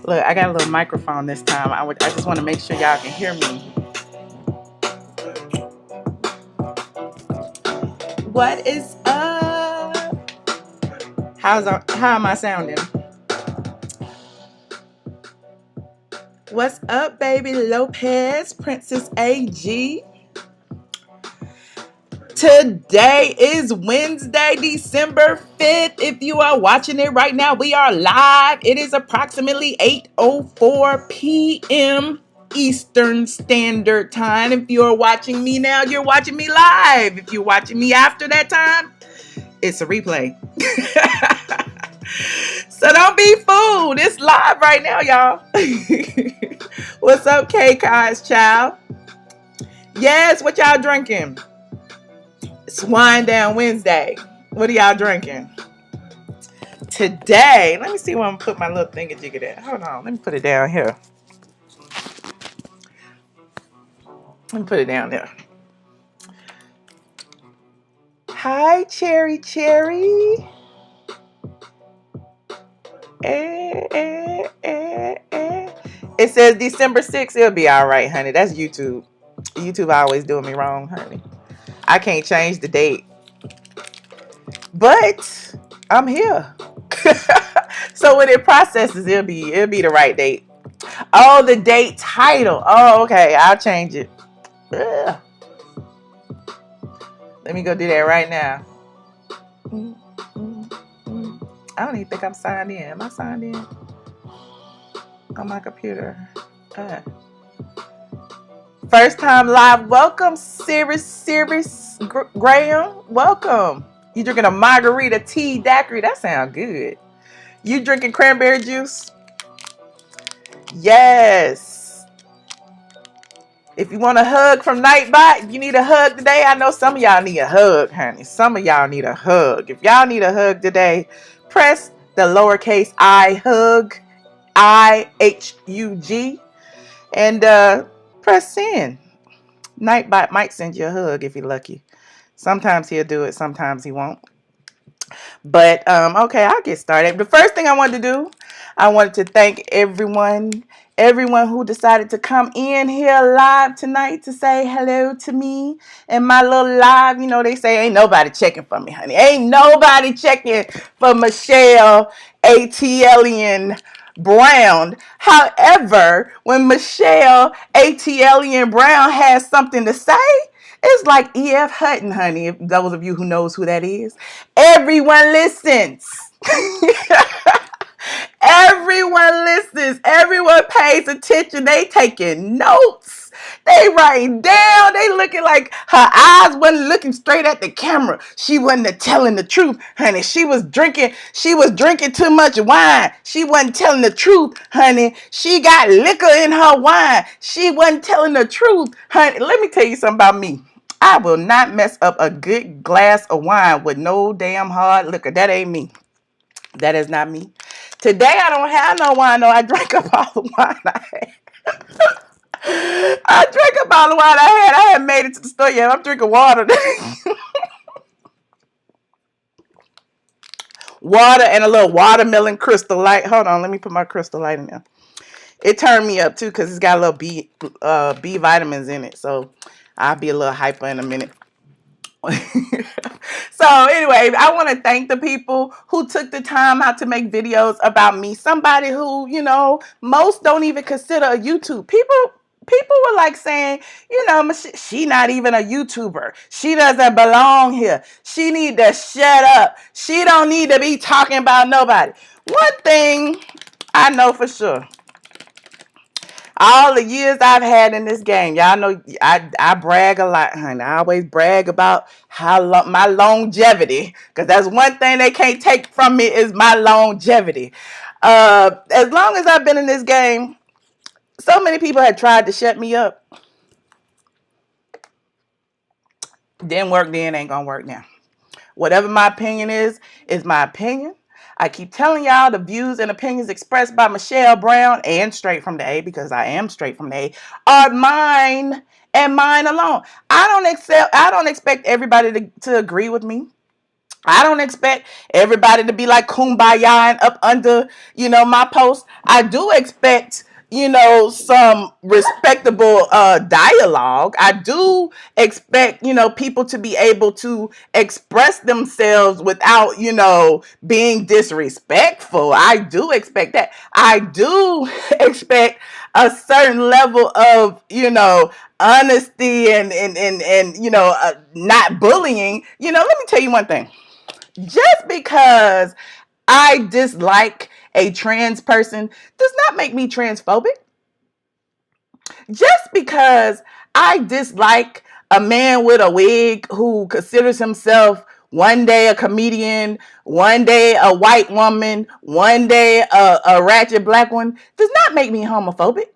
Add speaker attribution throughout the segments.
Speaker 1: Look, I got a little microphone this time. I just want to make sure y'all can hear me. What is up? How am I sounding? What's up, baby Lopez, Princess AG? Today is Wednesday, December 5th. If you are watching it right now, we are live. It is approximately 8:04 p.m. Eastern Standard Time. If you're watching me now, you're watching me live. If you're watching me after that time, it's a replay. So don't be fooled. It's live right now, y'all. What's up, K-Kai's child? Yes, what y'all drinking? It's Wine Down Wednesday. What are y'all drinking? Today, let me see where I'm going to put my little thingy-jiggy at. Hold on, let me put it down here. Let me put it down there. Hi, Cherry. It says December 6th. It'll be all right, honey. That's YouTube. YouTube always doing me wrong, honey. I can't change the date. But I'm here. So when it processes, it'll be the right date. Oh, the date title. Oh, okay. I'll change it. Ugh. Let me go do that right now. I don't even think I'm signed in. Am I signed in? On my computer. First time live. Welcome, Sirius Graham. Welcome. You drinking a margarita tea daiquiri? That sounds good. You drinking cranberry juice? Yes. If you want a hug from Nightbot, if you need a hug today, I know some of y'all need a hug, honey. Some of y'all need a hug. If y'all need a hug today, press the lowercase I hug, IHUG, and press send. Nightbot might send you a hug if you're lucky. Sometimes he'll do it, sometimes he won't. But okay, I'll get started. The first thing I wanted to do, I wanted to thank everyone who decided to come in here live tonight to say hello to me and my little live. You know, they say ain't nobody checking for me, honey. Ain't nobody checking for Michelle ATLien Brown. However, when Michelle ATLien Brown has something to say, it's like E.F. Hutton, honey, if those of you who knows who that is. Everyone listens. Everyone listens. Everyone pays attention. They taking notes. They writing down. They looking like her eyes wasn't looking straight at the camera. She wasn't telling the truth, honey. She was drinking too much wine. She wasn't telling the truth, honey. She got liquor in her wine. She wasn't telling the truth, honey. Let me tell you something about me. I will not mess up a good glass of wine with no damn hard liquor. That ain't me. That is not me. Today I don't have no wine, though. I drank up all the wine I had. I drank up all the wine I had. I haven't made it to the store yet. I'm drinking water. Water and a little watermelon Crystal Light. Hold on, let me put my Crystal Light in there. It turned me up too because it's got a little B vitamins in it. So I'll be a little hyper in a minute. So anyway, I want to thank the people who took the time out to make videos about me. Somebody who, you know, most don't even consider a YouTube. People were like saying, you know, she not even a YouTuber. She doesn't belong here. She need to shut up. She don't need to be talking about nobody. One thing I know for sure. All the years I've had in this game, y'all know I brag a lot, honey. I always brag about my longevity, because that's one thing they can't take from me is my longevity. As long as I've been in this game, so many people had tried to shut me up. Didn't work then, ain't gonna work now. Whatever my opinion is my opinion. I keep telling y'all the views and opinions expressed by Michelle Brown and Straight from the A, because I am straight from the A, are mine and mine alone. I don't expect everybody to agree with me. I don't expect everybody to be like kumbaya and up under, my post. I do expect, some respectable dialogue. I do expect, people to be able to express themselves without, being disrespectful. I do expect that. I do expect a certain level of, honesty and not bullying. Let me tell you one thing. Just because I dislike a trans person does not make me transphobic. Just because I dislike a man with a wig who considers himself one day a comedian, one day a white woman, one day a ratchet black one, does not make me homophobic.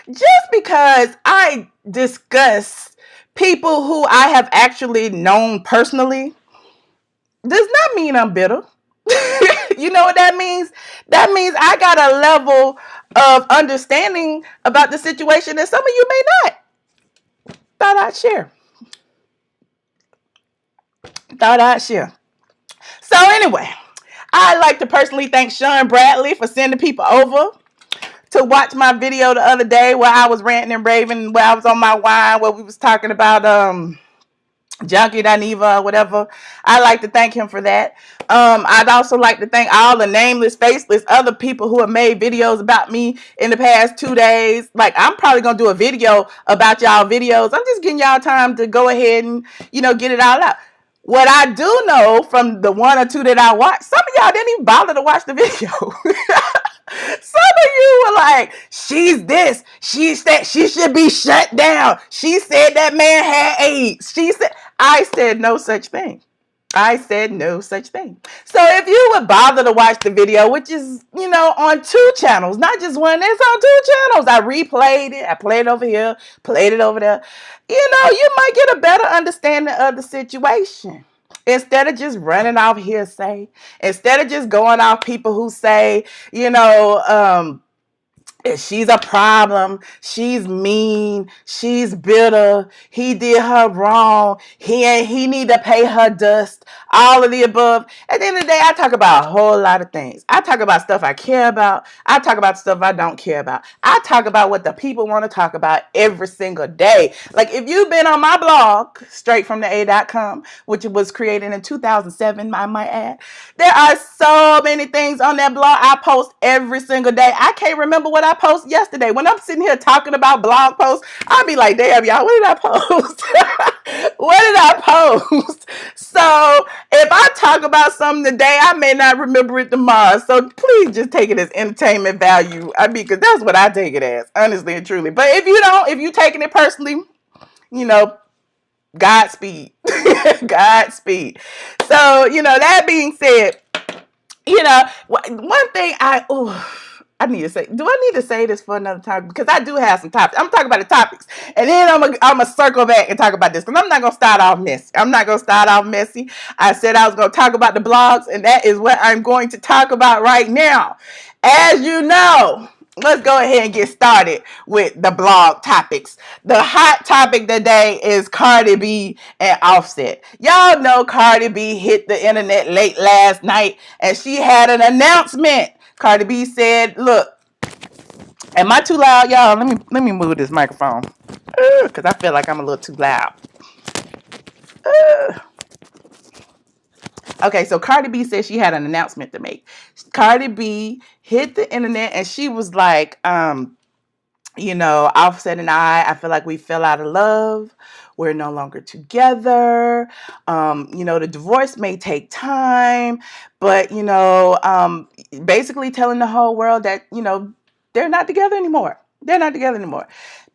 Speaker 1: Just because I discuss people who I have actually known personally does not mean I'm bitter. You know what that means? That means I got a level of understanding about the situation that some of you may not. Thought I'd share. So anyway, I'd like to personally thank Sean Bradley for sending people over to watch my video the other day where I was ranting and raving, where I was on my wine, where we was talking about Junkie Daniva or whatever. I'd like to thank him for that. I'd also like to thank all the nameless, faceless other people who have made videos about me in the past 2 days. Like, I'm probably gonna do a video about y'all videos. I'm just getting y'all time to go ahead and, get it all out. What I do know from the 1 or 2 that I watched, some of y'all didn't even bother to watch the video. Some of you were like, she's this. She said she should be shut down. She said that man had AIDS. I said no such thing. I said no such thing. So if you would bother to watch the video, which is, on 2 channels, not just one, it's on 2 channels. I replayed it. I played it over here, played it over there. You might get a better understanding of the situation. Instead of just running off hearsay, instead of just going off people who say, she's a problem, she's mean, she's bitter, he did her wrong, he need to pay her dust, all of the above. At the end of the day, I talk about a whole lot of things. I talk about stuff I care about. I talk about stuff I don't care about. I talk about what the people want to talk about every single day. Like, if you've been on my blog, straightfromtheA.com, which was created in 2007, I might add, there are so many things on that blog I post every single day. I can't remember what I posted yesterday. When I'm sitting here talking about blog posts, I'll be like, damn, y'all, what did I post? What did I post? So if I talk about something today, I may not remember it tomorrow. So please just take it as entertainment value. because that's what I take it as, honestly and truly. But if you don't, if you're taking it personally, Godspeed. Godspeed. So, that being said, one thing I need to say, do I need to say this for another time? Because I do have some topics. I'm talking about the topics. And then I'm going to circle back and talk about this. Because I'm not going to start off messy. I said I was going to talk about the blogs. And that is what I'm going to talk about right now. As you know, let's go ahead and get started with the blog topics. The hot topic today is Cardi B and Offset. Y'all know Cardi B hit the internet late last night. And she had an announcement. Cardi B said, look, am I too loud, y'all? Let me move this microphone. Because I feel like I'm a little too loud. Okay, so Cardi B said she had an announcement to make. Cardi B hit the internet and she was like, Offset and I feel like we fell out of love. We're no longer together. The divorce may take time, but, basically telling the whole world that, they're not together anymore.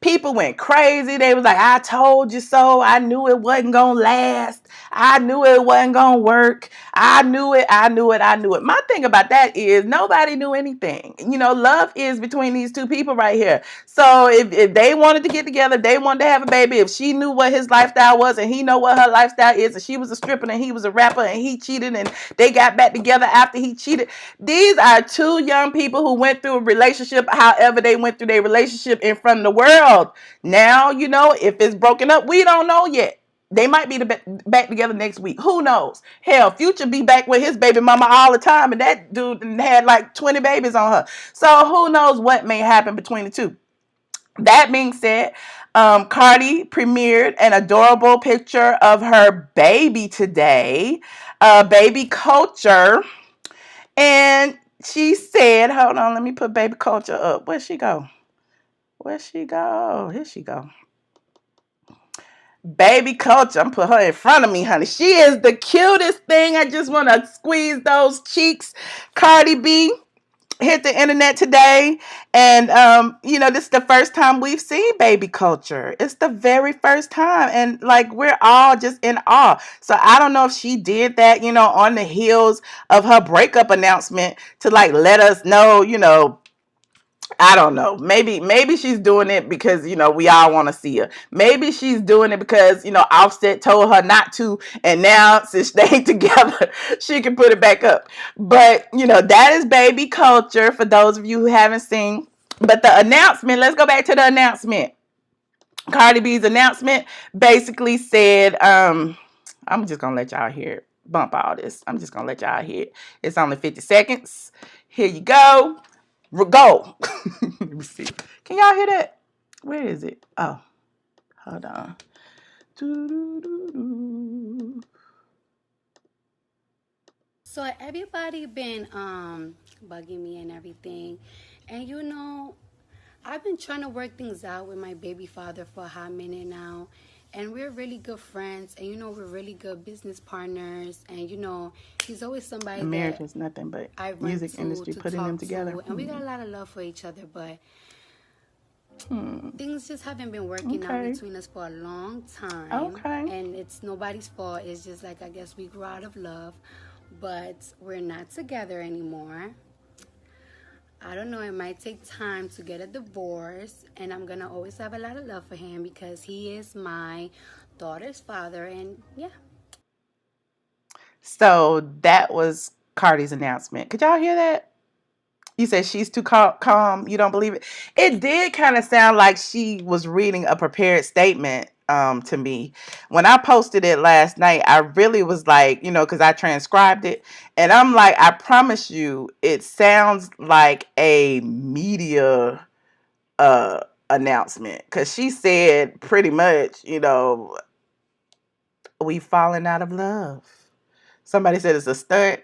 Speaker 1: People went crazy. They was like, I told you so. I knew it wasn't going to last. I knew it wasn't going to work. I knew it. My thing about that is nobody knew anything. Love is between these 2 people right here. So if they wanted to get together, they wanted to have a baby, if she knew what his lifestyle was and he know what her lifestyle is, and she was a stripper and he was a rapper and he cheated and they got back together after he cheated. These are 2 young people who went through a relationship, however they went through their relationship in front of the world. Now, if it's broken up, we don't know yet. They might be back together next week. Who knows? Hell, Future be back with his baby mama all the time, and that dude had like 20 babies on her. So who knows what may happen between the two. That being said, Cardi premiered an adorable picture of her baby today, baby Culture, and she said, "Hold on, let me put baby Culture up. Where'd she go? Where'd she go? Here she go." Baby Culture. I'm put her in front of me, honey. She is the cutest thing. I just want to squeeze those cheeks. Cardi B hit the internet today, and this is the first time we've seen Baby Culture. It's the very first time, and like we're all just in awe. So I don't know if she did that, on the heels of her breakup announcement to like let us know, I don't know. Maybe she's doing it because, we all want to see her. Maybe she's doing it because, Offset told her not to. And now, since they ain't together, she can put it back up. But, that is Baby Culture for those of you who haven't seen. But the announcement, let's go back to the announcement. Cardi B's announcement basically said, I'm just going to let y'all hear it. Bump all this. I'm just going to let y'all hear it. It's only 50 seconds. Here you go. Go. Let me see. Can y'all hear that? Where is it? Oh, hold on.
Speaker 2: So everybody been bugging me and everything, and I've been trying to work things out with my baby father for a hot minute now, and we're really good friends, and we're really good business partners, and he's always somebody
Speaker 1: marriage is nothing but
Speaker 2: I run
Speaker 1: music
Speaker 2: to
Speaker 1: industry putting them together,
Speaker 2: and we got a lot of love for each other, but things just haven't been working out between us for a long time. And it's nobody's fault. It's just like, I guess we grew out of love, but we're not together anymore. I don't know, it might take time to get a divorce, and I'm going to always have a lot of love for him because he is my daughter's father, and yeah.
Speaker 1: So that was Cardi's announcement. Could y'all hear that? You said she's too calm. You don't believe it? It did kind of sound like she was reading a prepared statement to me. When I posted it last night, I really was like, because I transcribed it. And I'm like, I promise you, it sounds like a media announcement. Because she said pretty much, we've fallen out of love. Somebody said it's a stunt.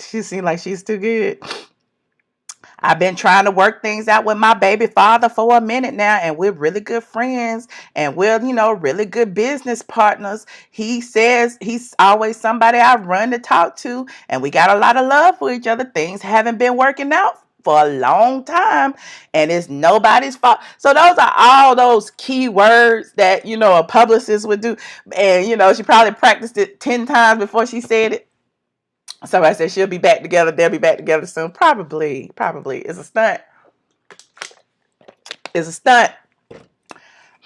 Speaker 1: She seemed like she's too good. I've been trying to work things out with my baby father for a minute now, and we're really good friends, and we're, really good business partners. He says he's always somebody I run to talk to, and we got a lot of love for each other. Things haven't been working out for a long time, and it's nobody's fault. So those are all those key words that, a publicist would do. And, she probably practiced it 10 times before she said it. Somebody said she'll be back together. They'll be back together soon. Probably. It's a stunt. It's a stunt.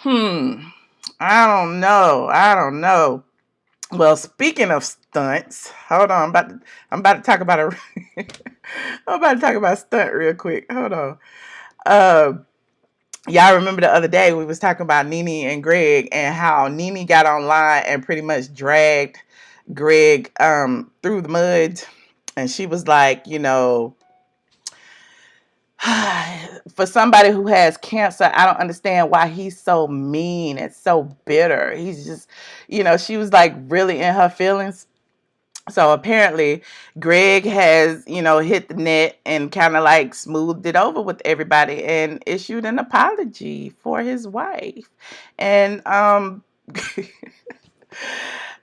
Speaker 1: I don't know. Well, speaking of stunts, hold on. I'm about to talk about I'm about to talk about a stunt real quick. Hold on. Y'all remember the other day we was talking about Nene and Gregg and how Nene got online and pretty much dragged Gregg through the mud, and she was like, for somebody who has cancer, I don't understand why he's so mean and so bitter. He's just, she was like really in her feelings. So apparently Gregg has, hit the net and kind of like smoothed it over with everybody and issued an apology for his wife. And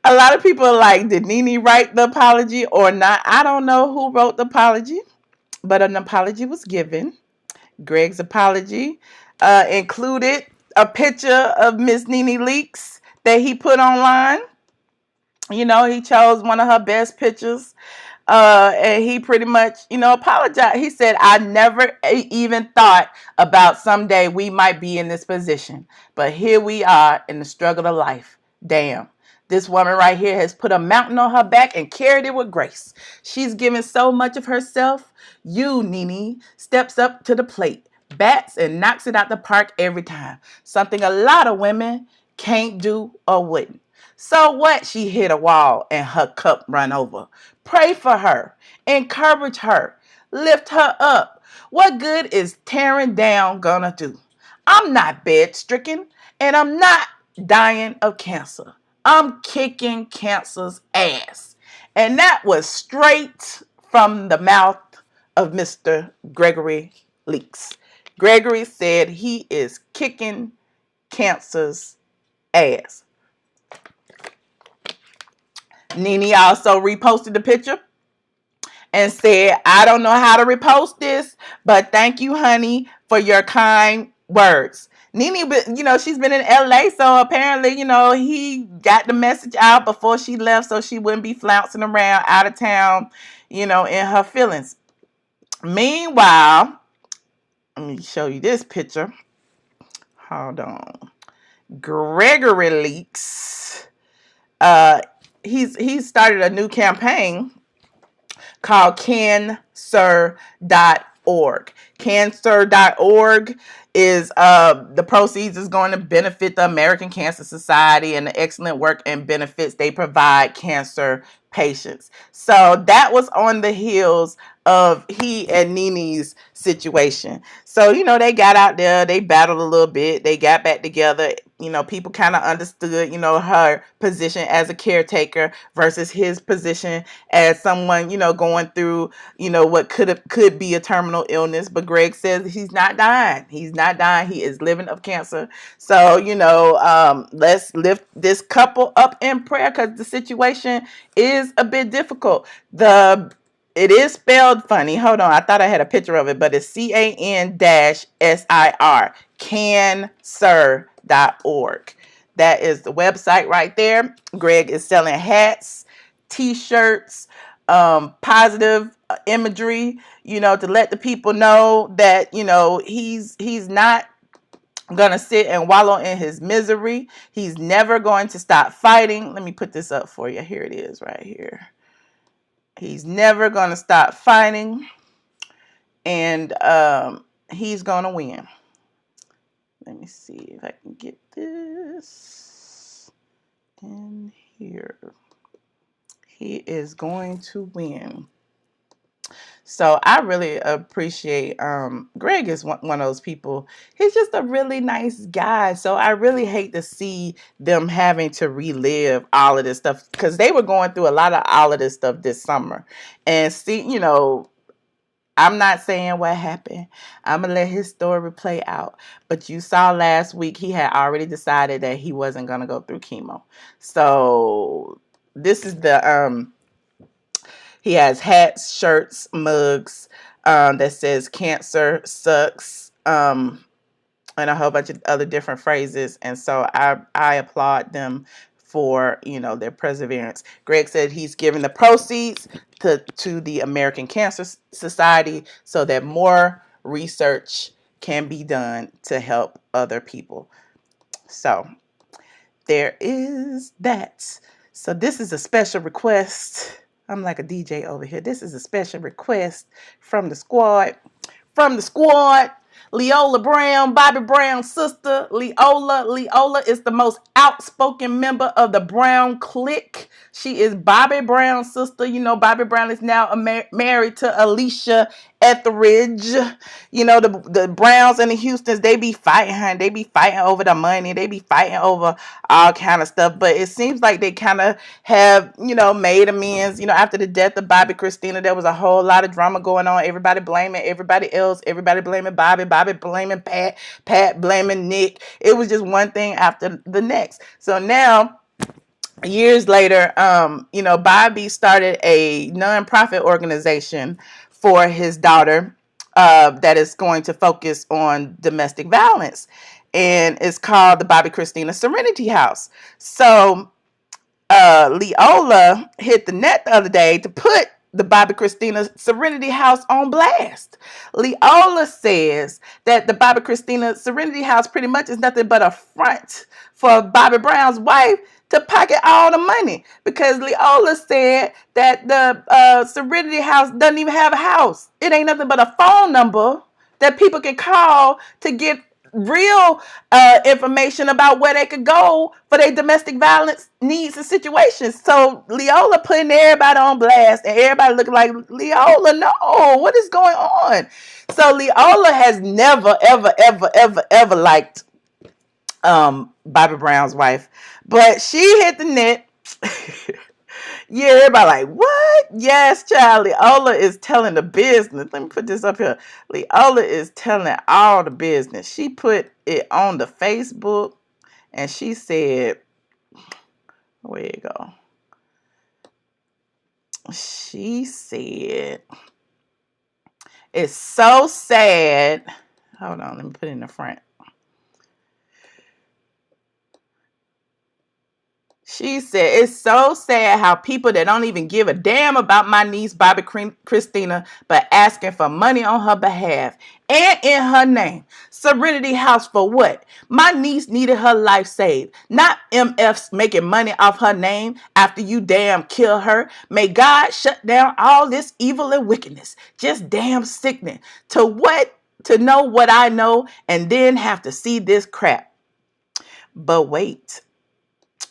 Speaker 1: a lot of people are like, did Nene write the apology or not? I don't know who wrote the apology, but an apology was given. Gregg's apology included a picture of Miss Nene Leakes that he put online. He chose one of her best pictures. And he pretty much, apologized. He said, I never even thought about someday we might be in this position. But here we are in the struggle of life. Damn. This woman right here has put a mountain on her back and carried it with grace. She's given so much of herself. You, Nene, steps up to the plate, bats and knocks it out the park every time. Something a lot of women can't do or wouldn't. So what? She hit a wall and her cup run over. Pray for her. Encourage her. Lift her up. What good is tearing down gonna do? I'm not bed stricken and I'm not dying of cancer. I'm kicking cancer's ass. And that was straight from the mouth of Mr. Gregory Leaks. Gregory said he is kicking cancer's ass. Nene also reposted the picture and said, I don't know how to repost this, but thank you, honey, for your kind words. Nene, she's been in LA, so apparently, he got the message out before she left so she wouldn't be flouncing around out of town, in her feelings. Meanwhile, let me show you this picture. Hold on. Gregory Leaks. He's started a new campaign called cancer.org. Cancer.org is the proceeds is going to benefit the American Cancer Society and the excellent work and benefits they provide cancer patients. So that was on the heels of he and Nene's situation. So, they got out there, they battled a little bit, they got back together. People kind of understood, her position as a caretaker versus his position as someone, going through, what could be a terminal illness. But Gregg says he's not dying. He's not dying. He is living of cancer. So, let's lift this couple up in prayer because the situation is a bit difficult. It is spelled funny. Hold on. I thought I had a picture of it, but it's CAN-SIR. Cancer.org. That is the website right there. Gregg is selling hats, t-shirts, positive imagery, to let the people know that, he's not gonna sit and wallow in his misery. He's never going to stop fighting. Let me put this up for you. Here it is right here. He's never going to stop fighting, and he's going to win. Let me see if I can get this in here. He is going to win. So I really appreciate Gregg is one of those people. He's just a really nice guy. So I really hate to see them having to relive all of this stuff because they were going through a lot of all of this stuff this summer. And see, I'm not saying what happened. I'm going to let his story play out. But you saw last week he had already decided that he wasn't going to go through chemo. So this is the he has hats, shirts, mugs that says cancer sucks, and a whole bunch of other different phrases. And so I applaud them for, their perseverance. Gregg said he's giving the proceeds to the American Cancer Society so that more research can be done to help other people. So there is that. So this is a special request. I'm like a DJ over here. This is a special request from the squad. Leolah Brown, Bobby Brown's sister, Leolah. Leolah is the most outspoken member of the Brown clique. She is Bobby Brown's sister. Bobby Brown is now married to Alicia Etheridge. The Browns and the Houstons, they be fighting her. They be fighting over the money. They be fighting over all kind of stuff. But it seems like they kind of have, made amends. After the death of Bobby Christina, there was a whole lot of drama going on. Everybody blaming everybody else. Everybody blaming Bobby. Bobby blaming Pat. Pat blaming Nick. It was just one thing after the next. So now, years later, Bobby started a nonprofit organization for his daughter that is going to focus on domestic violence. And it's called the Bobby Christina Serenity House. So Leolah hit the net the other day to put the Bobby Christina Serenity House on blast. Leolah says that the Bobby Christina Serenity House pretty much is nothing but a front for Bobby Brown's wife to pocket all the money, because Leolah said that the Serenity House doesn't even have a house. It ain't nothing but a phone number that people can call to get real information about where they could go for their domestic violence needs and situations. So Leolah putting everybody on blast and everybody looking like, Leolah, no, what is going on? So Leolah has never, ever, ever, ever, ever liked Bobby Brown's wife, but she hit the net. Yeah, everybody like, what? Yes, child. Leolah is telling the business. Let me put this up here. Leolah is telling all the business. She put it on the Facebook and she said, where you go? She said, it's so sad. Hold on, let me put it in the front. She said, it's so sad how people that don't even give a damn about my niece, Bobby Christina, but asking for money on her behalf and in her name. Serenity House for what? My niece needed her life saved, not MFs making money off her name after you damn kill her. May God shut down all this evil and wickedness. Just damn sickening. To what? To know what I know and then have to see this crap. But wait.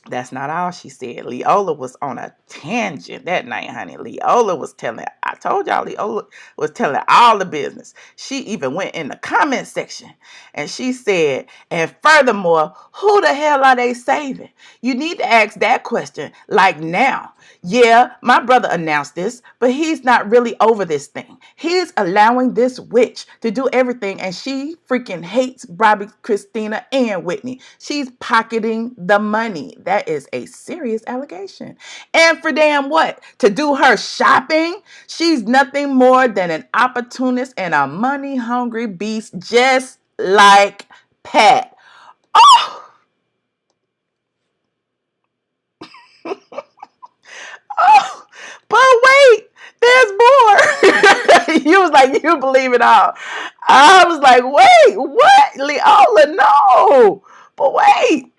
Speaker 1: That's not all she said. Leolah was on a tangent that night, honey. Leolah was telling, I told y'all, Leolah was telling all the business. She even went in the comment section and she said, and furthermore, who the hell are they saving? You need to ask that question like now. Yeah, my brother announced this, but he's not really over this thing. He's allowing this witch to do everything, and she freaking hates Bobby, Christina, and Whitney. She's pocketing the money. That is a serious allegation. And for damn what? To do her shopping? She's nothing more than an opportunist and a money-hungry beast just like Pat. Oh! Oh, but wait, there's more. You was like, you believe it all. I was like, wait, what? Leolah, no. But wait,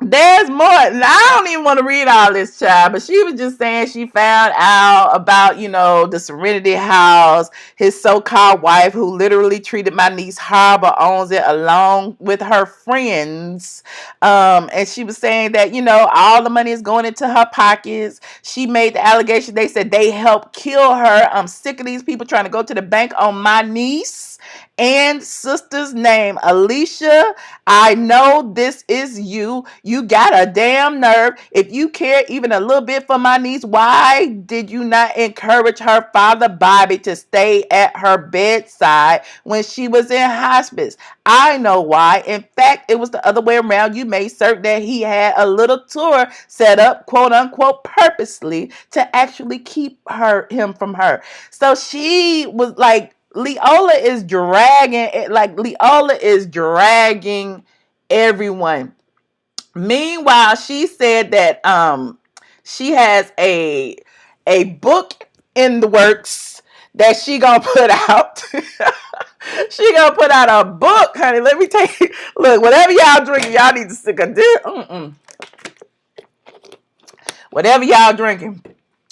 Speaker 1: there's more. Now, I don't even want to read all this, child, but she was just saying she found out about, the Serenity House, his so-called wife who literally treated my niece horrible, owns it along with her friends. And she was saying that, all the money is going into her pockets. She made the allegation. They said they helped kill her. I'm sick of these people trying to go to the bank on my niece and sister's name. Alicia, I know this is you. You got a damn nerve. If you care even a little bit for my niece, why did you not encourage her father, Bobby, to stay at her bedside when she was in hospice? I know why. In fact, it was the other way around. You made certain that he had a little tour set up, quote unquote, purposely to actually keep him from her. So she was like, Leolah is dragging everyone. Meanwhile, she said that she has a book in the works that she gonna put out. She gonna put out a book, honey. Let me tell you. Look, whatever y'all drinking, y'all need to stick a deal. Whatever y'all drinking,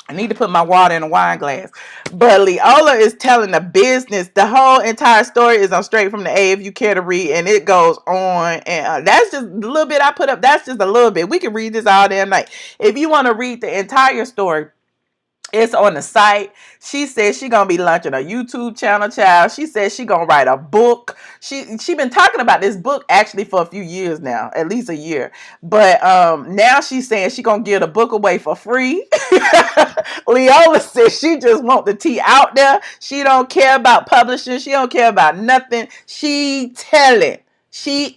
Speaker 1: I need to put my water in a wine glass. But Leolah is telling the business. The whole entire story is on Straight from the A if you care to read. And it goes on. And that's just a little bit I put up. That's just a little bit. We can read this all damn night. If you want to read the entire story, it's on the site. She says she gonna be launching a YouTube channel, child. She says she gonna write a book. She been talking about this book actually for a few years now, at least a year. But now she's saying she gonna give the book away for free. Leolah says she just want the tea out there. She don't care about publishing. She don't care about nothing. She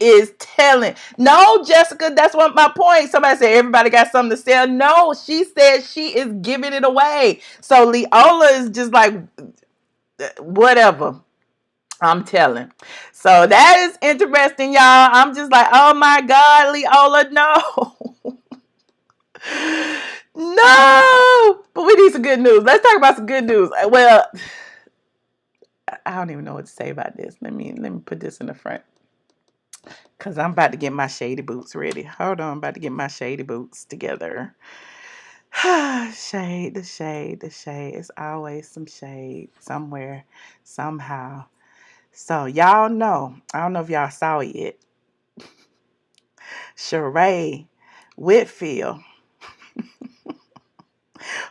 Speaker 1: is telling. No, Jessica, that's what my point. Somebody said everybody got something to sell. No, she said she is giving it away. So Leolah is just like, whatever. I'm telling. So that is interesting, y'all. I'm just like, oh my God, Leolah, no. No. But we need some good news. Let's talk about some good news. Well, I don't even know what to say about this. Let me put this in the front. Because I'm about to get my shady boots ready. Hold on, I'm about to get my shady boots together. Shade, the shade, the shade. It's always some shade somewhere, somehow. So y'all know, I don't know if y'all saw it yet. Sheree Whitfield,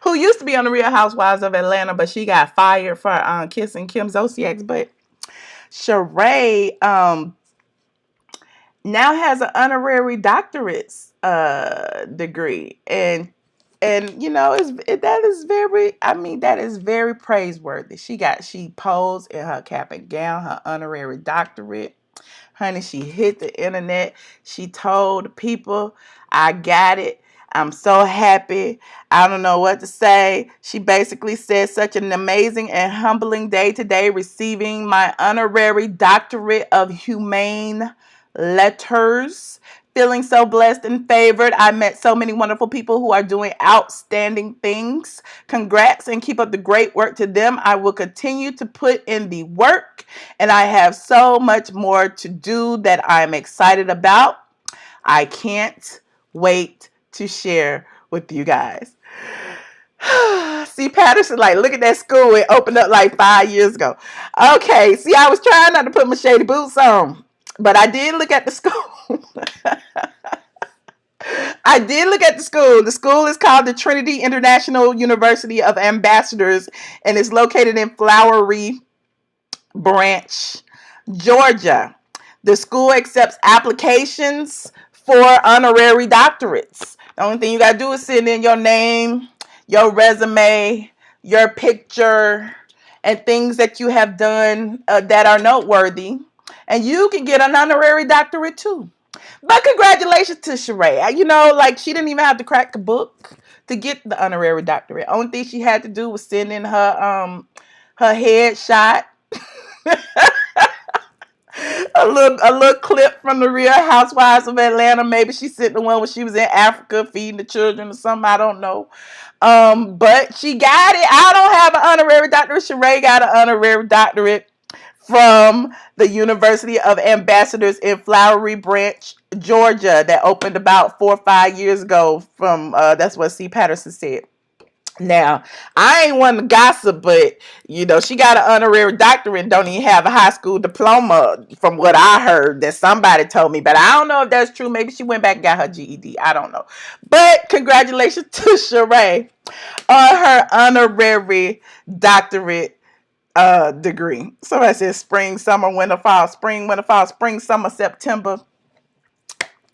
Speaker 1: who used to be on the Real Housewives of Atlanta, but she got fired for kissing Kim Zolciak's butt. Sheree now has an honorary doctorate degree, and you know that is very praiseworthy. She posed in her cap and gown, her honorary doctorate. Honey, she hit the internet. She told people, I got it. I'm so happy. I don't know what to say. She basically said, such an amazing and humbling day today, receiving my honorary doctorate of humane letters. Feeling so blessed and favored. I met so many wonderful people who are doing outstanding things. Congrats and keep up the great work to them. I will continue to put in the work, and I have so much more to do that I'm excited about. I can't wait to share with you guys. See, Patterson, like, look at that school. It opened up like 5 years ago. Okay, see, I was trying not to put my shady boots on, but I did look at the school. I did look at the school. The school is called the Trinity International University of Ambassadors, and it's located in Flowery Branch, Georgia. The school accepts applications for honorary doctorates. The only thing you got to do is send in your name, your resume, your picture, and things that you have done that are noteworthy. And you can get an honorary doctorate too. But congratulations to Sheree. You know, like, she didn't even have to crack the book to get the honorary doctorate. Only thing she had to do was send in her headshot, a little clip from the Real Housewives of Atlanta. Maybe she sent the one when she was in Africa feeding the children or something. I don't know. But she got it. I don't have an honorary doctorate. Sheree got an honorary doctorate from the University of Ambassadors in Flowery Branch, Georgia, that opened about 4 or 5 years ago. From that's what C. Patterson said. Now, I ain't one to gossip, but you know, she got an honorary doctorate and don't even have a high school diploma, from what I heard that somebody told me. But I don't know if that's true. Maybe she went back and got her GED. I don't know. But congratulations to Sheree on her honorary doctorate degree. Somebody says spring, summer, winter, fall, spring, winter, fall, spring, summer, September.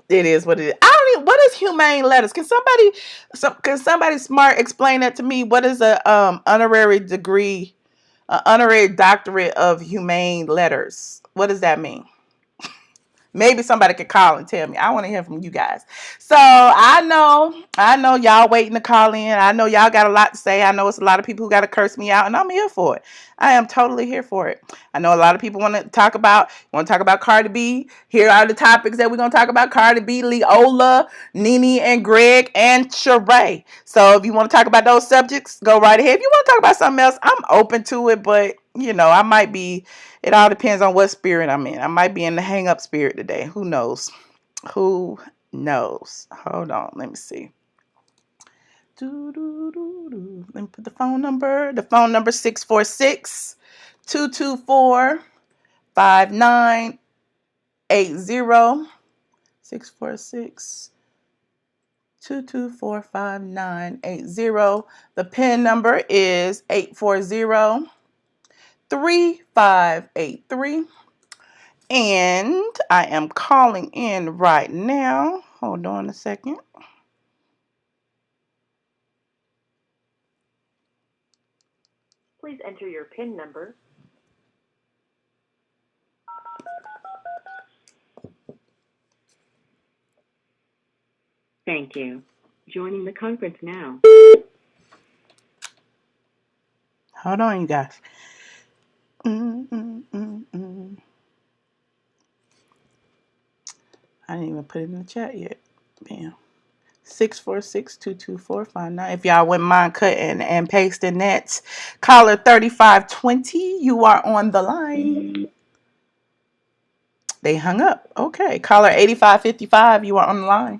Speaker 1: It is what it is. I don't even. What is humane letters? Can somebody smart explain that to me? What is a honorary degree, honorary doctorate of humane letters? What does that mean? Maybe somebody could call and tell me. I want to hear from you guys. So I know y'all waiting to call in. I know y'all got a lot to say. I know it's a lot of people who got to curse me out, and I'm here for it. I am totally here for it. I know a lot of people want to talk about Cardi B. Here are the topics that we're going to talk about: Cardi B, Leolah, Nene, and Gregg, and Sheree. So if you want to talk about those subjects, go right ahead. If you want to talk about something else, I'm open to it, but you know, I might be, it all depends on what spirit I'm in. I might be in the hang up spirit today. Who knows? Who knows? Hold on. Let me see. Let me put the phone number. The phone number 646-224-5980. 646-224-5980. The PIN number is 840-3583. And I am calling in right now. Hold on a second.
Speaker 3: Please enter your PIN number. Thank you. Joining the conference now.
Speaker 1: Hold on, you guys. I didn't even put it in the chat yet. Bam. 646-224-59. If y'all wouldn't mind cutting and pasting that. Caller 3520, you are on the line. They hung up. Okay. Caller 8555, you are on the line.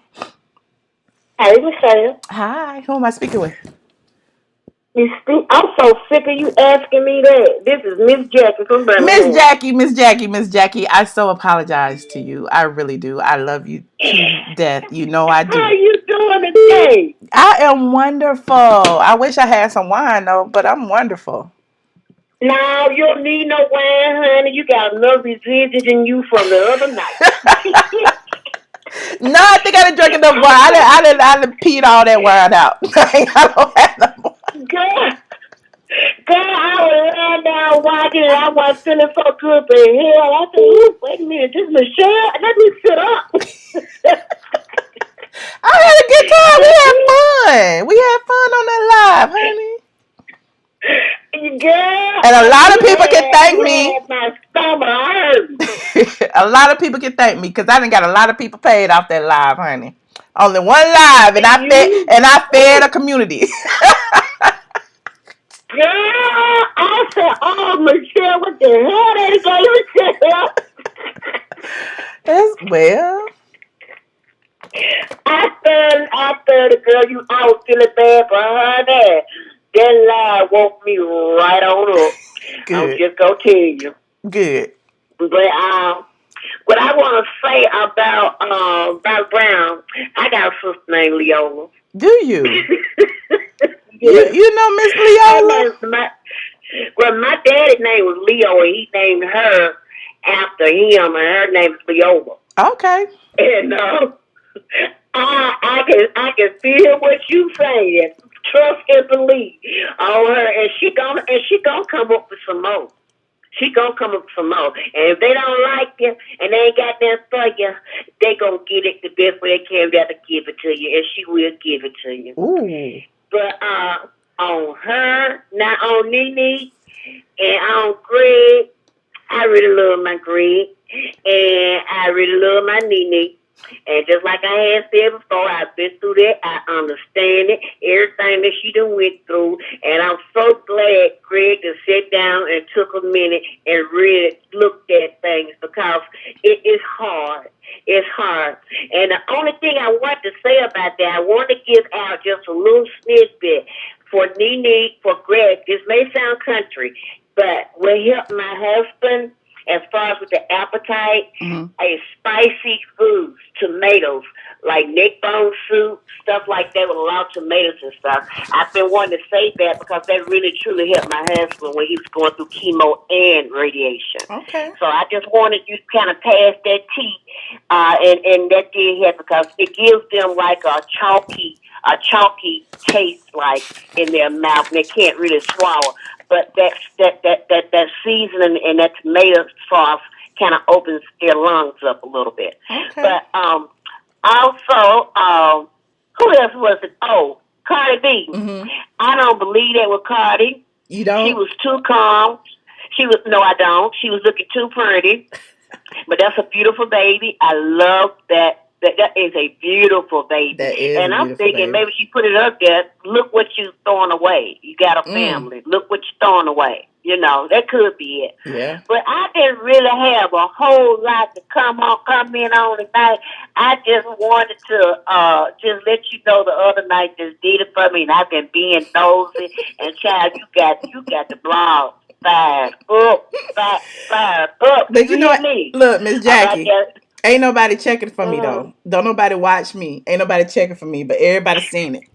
Speaker 4: Hi, Michelle.
Speaker 1: Hi. Who am I speaking with?
Speaker 4: I'm so sick of you asking me that. This is Miss Jackie from Birmingham.
Speaker 1: Miss Jackie, I so apologize to you. I really do. I love you to death. You know I
Speaker 4: How
Speaker 1: do.
Speaker 4: you doing today?
Speaker 1: I am wonderful. I wish I had some wine though, but I'm wonderful.
Speaker 4: No, you don't need no wine, honey. You got enough residuals in you from the other night.
Speaker 1: No, I think I done drank enough wine. I done peed all that wine out. I don't have no more.
Speaker 4: Girl, I was laying down watching it. I was feeling so good, but hell, I said, "Ooh, wait a minute, this Michelle. Let me sit up."
Speaker 1: I had a good time. We had fun. We had fun on that live, honey.
Speaker 4: Girl,
Speaker 1: And a lot of people can thank
Speaker 4: you
Speaker 1: me.
Speaker 4: had my stomach hurt.
Speaker 1: A lot of people can thank me because I done got a lot of people paid off that live, honey. Only one live, and I fed a community.
Speaker 4: Girl, I said, "Oh, Michelle, what the hell they gave Michelle?"
Speaker 1: Well.
Speaker 4: After the girl, I was feeling bad for her there. That lie woke me right on up.
Speaker 1: Good.
Speaker 4: I'm just gonna tell you.
Speaker 1: Good.
Speaker 4: But what I want to say about Brown, I got a sister named Leolah.
Speaker 1: Do you?
Speaker 4: Yes.
Speaker 1: You know Miss Leolah?
Speaker 4: My daddy's name was Leo, and he named her after him, and her name is Leolah.
Speaker 1: Okay.
Speaker 4: And I can feel what you saying. Trust and believe on her, and she gonna come up with some more. She gonna come up with some more. And if they don't like you and they ain't got that for you, they gonna get it the best way they can. They have to give it to you, and she will give it to you.
Speaker 1: Ooh.
Speaker 4: But on her, not on Nene, and on Gregg, I really love my Gregg, and I really love my Nene. And just like I had said before, I've been through that. I understand it, everything that she done went through. And I'm so glad Gregg to sit down and took a minute and really looked at things because it is hard. It's hard. And the only thing I want to say about that, I want to give out just a little snippet for Nene, for Gregg. This may sound country, but what helped my husband as far as with the appetite, is spicy foods, tomatoes, like neck bone soup, stuff like that with a lot of tomatoes and stuff. I've been wanting to say that because that really truly helped my husband when he was going through chemo and radiation.
Speaker 1: Okay.
Speaker 4: So I just wanted you to kind of pass that tea, and that did help because it gives them like a chalky taste like in their mouth, and they can't really swallow. But that seasoning and that tomato sauce kind of opens their lungs up a little bit.
Speaker 1: Okay.
Speaker 4: But also, who else was it? Oh, Cardi B. Mm-hmm. I don't believe that with Cardi.
Speaker 1: You don't?
Speaker 4: She was too calm. No, I don't. She was looking too pretty. But that's a beautiful baby. I love that. That is a beautiful baby.
Speaker 1: That is
Speaker 4: and I'm thinking maybe she put it up there. Look what you're throwing away. You got a family. Look what you're throwing away. You know, that could be it.
Speaker 1: Yeah.
Speaker 4: But I didn't really have a whole lot to come in on tonight. I just wanted to just let you know the other night just did it for me, and I've been being nosy. And child, you got the blog fired up.
Speaker 1: But you know what? Look, Miss Jackie. Ain't nobody checking for me though. Don't nobody watch me. Ain't nobody checking for me, but everybody seen it.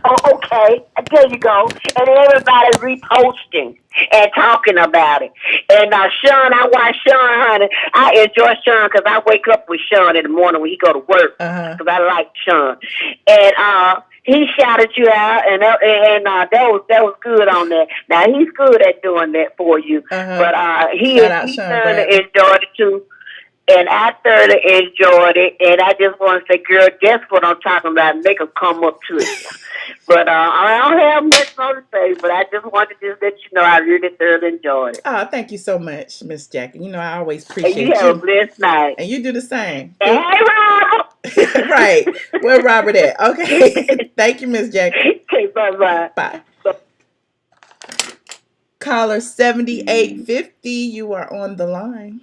Speaker 4: Oh, okay. There you go. And everybody reposting and talking about it. And Sean, I watch Sean, honey. I enjoy Sean because I wake up with Sean in the morning when he go to work because I like Sean. And he shouted you out, and that was good on that. Now he's good at doing that for you, but he thoroughly enjoyed it too. And I thoroughly enjoyed it, and I just want to say, girl, that's what I'm talking about. Make them come up to it. But I don't have much more to say, but I just wanted to just let you know I really thoroughly enjoyed it.
Speaker 1: Oh, thank you so much, Miss Jackie. You know, I always appreciate you.
Speaker 4: And you have a blessed night.
Speaker 1: And you do the same.
Speaker 4: Hey, Robert!
Speaker 1: Right. Where Robert at? Okay. Thank you, Miss Jackie.
Speaker 4: Okay, bye-bye.
Speaker 1: Bye. Caller 7850, you are on the line.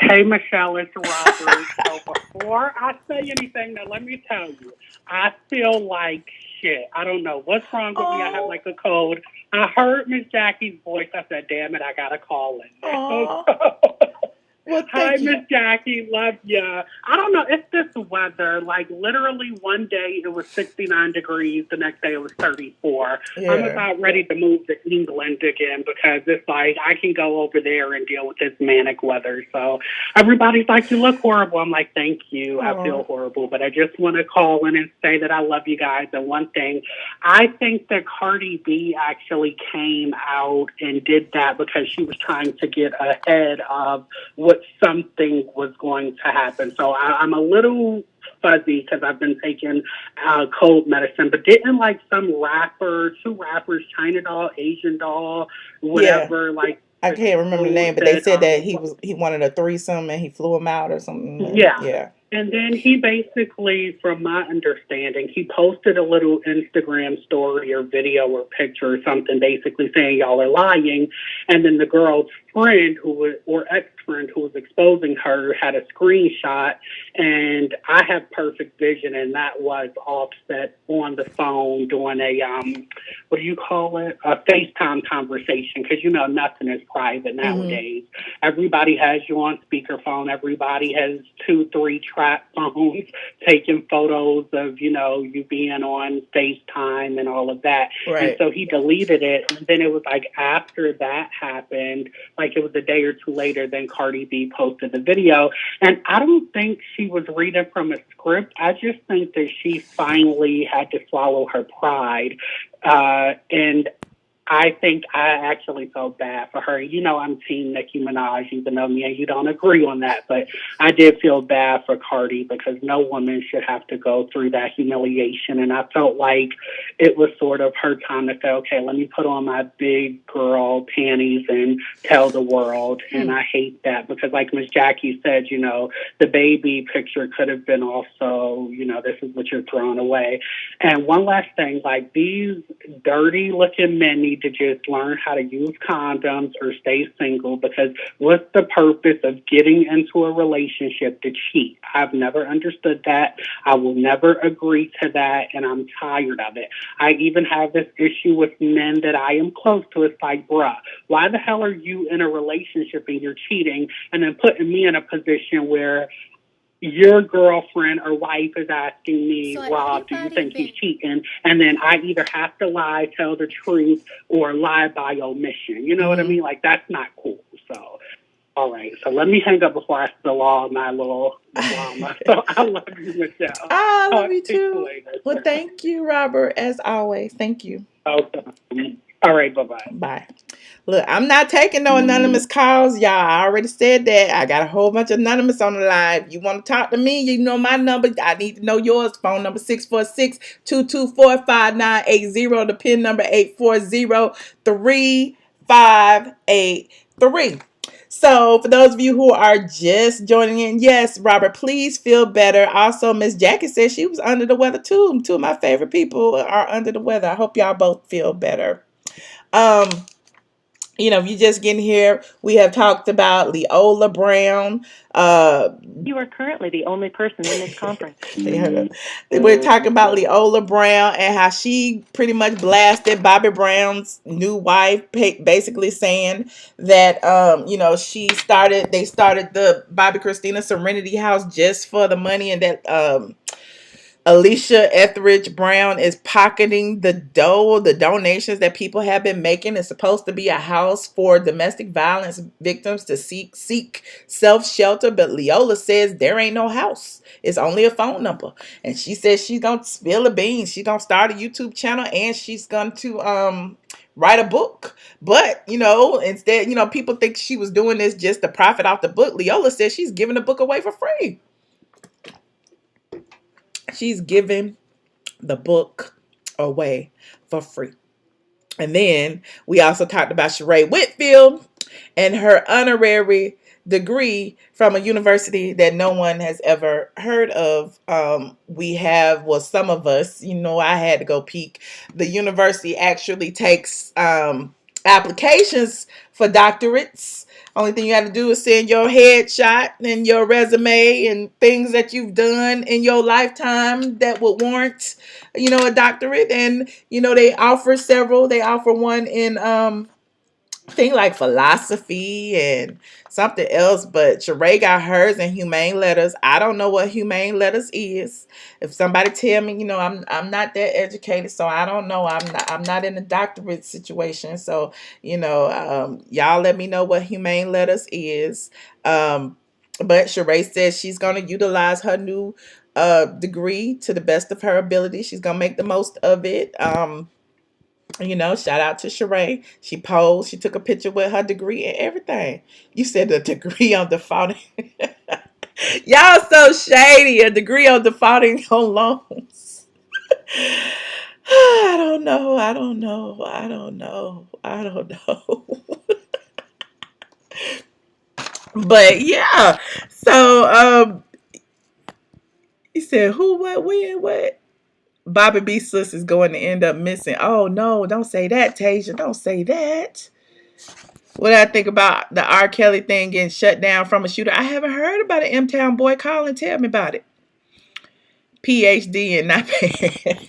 Speaker 5: Hey, Michelle, it's Robert. So before I say anything, now let me tell you, I feel like shit. I don't know what's wrong with me. I have like a cold. I heard Miss Jackie's voice. I said, damn it, I got to call in.
Speaker 1: Well,
Speaker 5: hi,
Speaker 1: thank you.
Speaker 5: Miss Jackie. Love ya. I don't know. It's this weather. Like, literally one day it was 69 degrees. The next day it was 34.
Speaker 1: Yeah.
Speaker 5: I'm about ready to move to England again because it's like I can go over there and deal with this manic weather. So everybody's like, you look horrible. I'm like, thank you. I feel horrible. But I just want to call in and say that I love you guys. And one thing, I think that Cardi B actually came out and did that because she was trying to get ahead of what something was going to happen. So I'm a little fuzzy because I've been taking cold medicine, but didn't like two rappers, China Doll, Asian Doll, whatever, like
Speaker 1: I can't remember the name, but they said that he wanted a threesome and he flew him out or something.
Speaker 5: Yeah. And then he basically, from my understanding, he posted a little Instagram story or video or picture or something basically saying y'all are lying. And then the girl's friend or ex-friend who was exposing her had a screenshot, and I have perfect vision, and that was Offset on the phone doing a, what do you call it? A FaceTime conversation, because, nothing is private nowadays. Everybody has you on speakerphone. Everybody has 2-3 trap phones taking photos of, you being on FaceTime and all of that.
Speaker 1: Right.
Speaker 5: And so he deleted it. And then it was like after that happened, like it was a day or two later, then Cardi B posted the video. And I don't think she was reading from a script. I just think that she finally had to swallow her pride. And I think I actually felt bad for her. I'm Team Nicki Minaj, even though me and you don't agree on that. But I did feel bad for Cardi because no woman should have to go through that humiliation. And I felt like it was sort of her time to say, okay, let me put on my big girl panties and tell the world. And I hate that because, like Miss Jackie said, the baby picture could have been also, this is what you're throwing away. And one last thing, like these dirty looking men need to just learn how to use condoms or stay single, because what's the purpose of getting into a relationship to cheat? I've never understood that. I will never agree to that, and I'm tired of it. I even have this issue with men that I am close to. It's like, bruh, why the hell are you in a relationship and you're cheating and then putting me in a position where your girlfriend or wife is asking me, Rob, do you think he's cheating? And then I either have to lie, tell the truth, or lie by omission. You know what I mean? Like, that's not cool. So, all right. So let me hang up before I spill all my little drama. So I love you, Michelle.
Speaker 1: I love you too. Well, thank you, Robert, as always. Thank you.
Speaker 5: Okay. All right. Bye-bye.
Speaker 1: Bye. Look, I'm not taking no anonymous calls, y'all. I already said that. I got a whole bunch of anonymous on the line. If you want to talk to me, you know my number. I need to know yours. Phone number 646-224-5980. The PIN number 840-3583. So for those of you who are just joining in, yes, Robert, please feel better. Also, Miss Jackie said she was under the weather too. Two of my favorite people are under the weather. I hope y'all both feel better. If you're just getting here, we have talked about Leolah Brown.
Speaker 3: You are currently the only person in this conference.
Speaker 1: We're talking about Leolah Brown and how she pretty much blasted Bobby Brown's new wife, basically saying that, they started the Bobby Christina Serenity house just for the money, and that, Alicia Etheridge Brown is pocketing the donations that people have been making. It's supposed to be a house for domestic violence victims to seek self-shelter, but Leolah says there ain't no house. It's only a phone number. And she says she's going to spill the beans. She's going to start a YouTube channel, and she's going to write a book. But, instead, people think she was doing this just to profit off the book. Leolah says she's giving the book away for free. She's giving the book away for free. And then we also talked about Sheree Whitfield and her honorary degree from a university that no one has ever heard of. Some of us, I had to go peek. The university actually takes applications for doctorates. Only thing you got to do is send your headshot and your resume and things that you've done in your lifetime that would warrant, a doctorate. And, they offer several. They offer one in thing like philosophy and something else, but Sheree got hers in humane letters. I don't know what humane letters is. If somebody tell me, I'm not that educated, so I don't know. I'm not in a doctorate situation, so y'all let me know what humane letters is. But Sheree says she's gonna utilize her new degree to the best of her ability. She's gonna make the most of it. Shout out to Sheree. She posed. She took a picture with her degree and everything. You said a degree on defaulting. Y'all so shady. A degree on defaulting on loans. I don't know. But yeah. So he said, who, what, when, what? Bobby B. Sis is going to end up missing. Oh no, don't say that, Tasia. Don't say that. What do I think about the R. Kelly thing getting shut down from a shooter? I haven't heard about it. M-Town boy, call and tell me about it. PhD and not paying.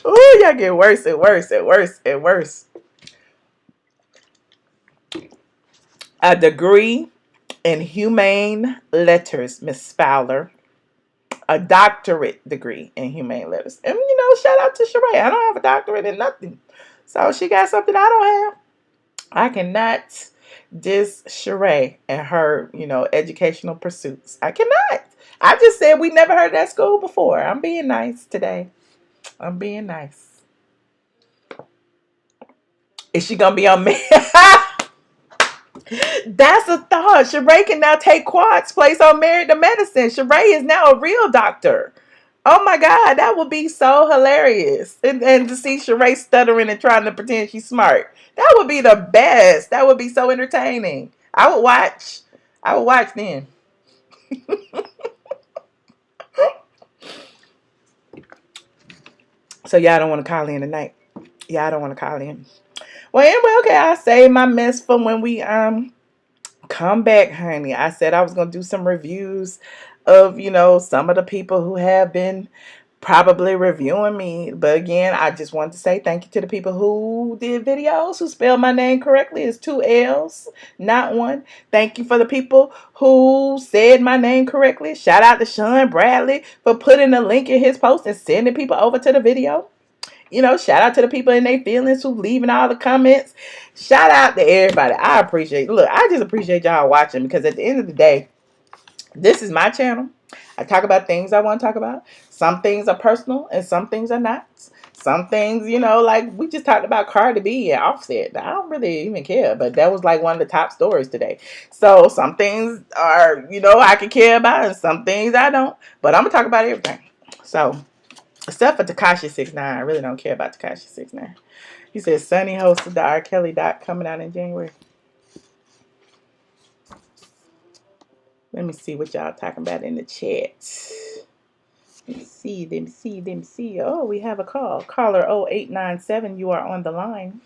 Speaker 1: Ooh, y'all get worse and worse and worse and worse. A degree in humane letters, Miss Fowler. A doctorate degree in humane letters. And, shout out to Sheree. I don't have a doctorate in nothing. So she got something I don't have. I cannot diss Sheree and her, educational pursuits. I cannot. I just said we never heard that school before. I'm being nice today. I'm being nice. Is she gonna be on me? That's a thought. Sheree can now take Quad's place on Married to Medicine. Sheree is now a real doctor. Oh my God, that would be so hilarious. And to see Sheree stuttering and trying to pretend she's smart. That would be the best. That would be so entertaining. I would watch. Then. So y'all don't want to call in tonight. Y'all don't want to call in. Well, anyway, okay, I'll save my mess for when we come back, honey. I said I was gonna do some reviews of, some of the people who have been probably reviewing me. But again, I just wanted to say thank you to the people who did videos, who spelled my name correctly. It's 2 L's, not 1. Thank you for the people who said my name correctly. Shout out to Sean Bradley for putting a link in his post and sending people over to the video. Shout out to the people in their feelings who leaving all the comments. Shout out to everybody. I appreciate it. Look, I just appreciate y'all watching, because at the end of the day, this is my channel. I talk about things I want to talk about. Some things are personal and some things are not. Some things, like we just talked about Cardi B and Offset. I don't really even care, but that was like one of the top stories today. So some things are, I can care about, and some things I don't. But I'm going to talk about everything. So, except for Tekashi 6ix9ine. I really don't care about Tekashi 6ix9ine. He says Sonny hosted the R. Kelly doc coming out in January. Let me see what y'all talking about in the chat. Let me see. Oh, we have a call. Caller 0897, you are on the line.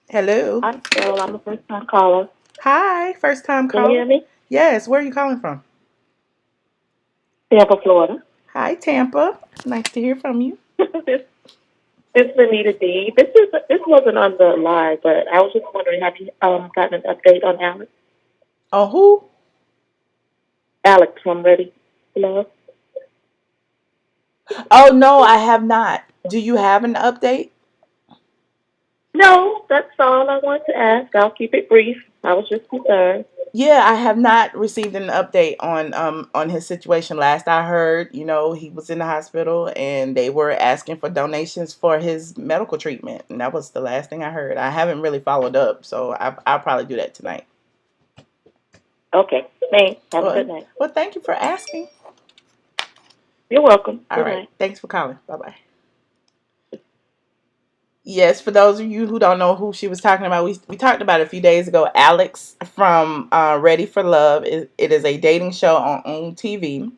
Speaker 1: Hello.
Speaker 3: Hi, Cheryl. I'm a first-time caller.
Speaker 1: Hi, first-time caller.
Speaker 3: Can you hear me?
Speaker 1: Yes, where are you calling from?
Speaker 3: Tampa, Florida.
Speaker 1: Hi, Tampa. Nice to hear from you.
Speaker 3: This is Anita D. This wasn't on the live, but I was just wondering, have you gotten an update on Alex?
Speaker 1: On who?
Speaker 3: Alex from Ready Love.
Speaker 1: Oh, no, I have not. Do you have an update?
Speaker 3: No, that's all I wanted to ask. I'll keep it brief. I was just concerned.
Speaker 1: Yeah, I have not received an update on his situation. Last I heard, he was in the hospital and they were asking for donations for his medical treatment, and that was the last thing I heard. I haven't really followed up, so I'll probably do that tonight.
Speaker 3: Okay, thanks. Have a good night.
Speaker 1: Well, thank you for asking.
Speaker 3: You're welcome.
Speaker 1: All right. Thanks for calling. Bye-bye. Yes, for those of you who don't know who she was talking about, we talked about it a few days ago. Alex from Ready for Love. It is a dating show on TV.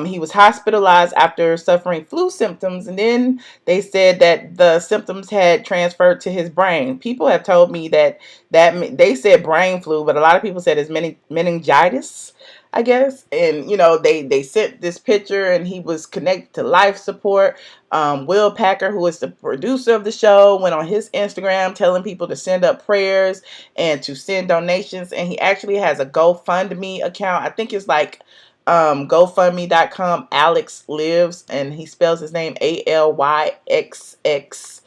Speaker 1: He was hospitalized after suffering flu symptoms, and then they said that the symptoms had transferred to his brain. People have told me that they said brain flu, but a lot of people said it's meningitis, I guess. And they sent this picture, and he was connected to life support. Will Packer, who is the producer of the show, went on his Instagram telling people to send up prayers and to send donations. And he actually has a GoFundMe account. I think it's like GoFundMe.com. Alex Lives, and he spells his name ALYXX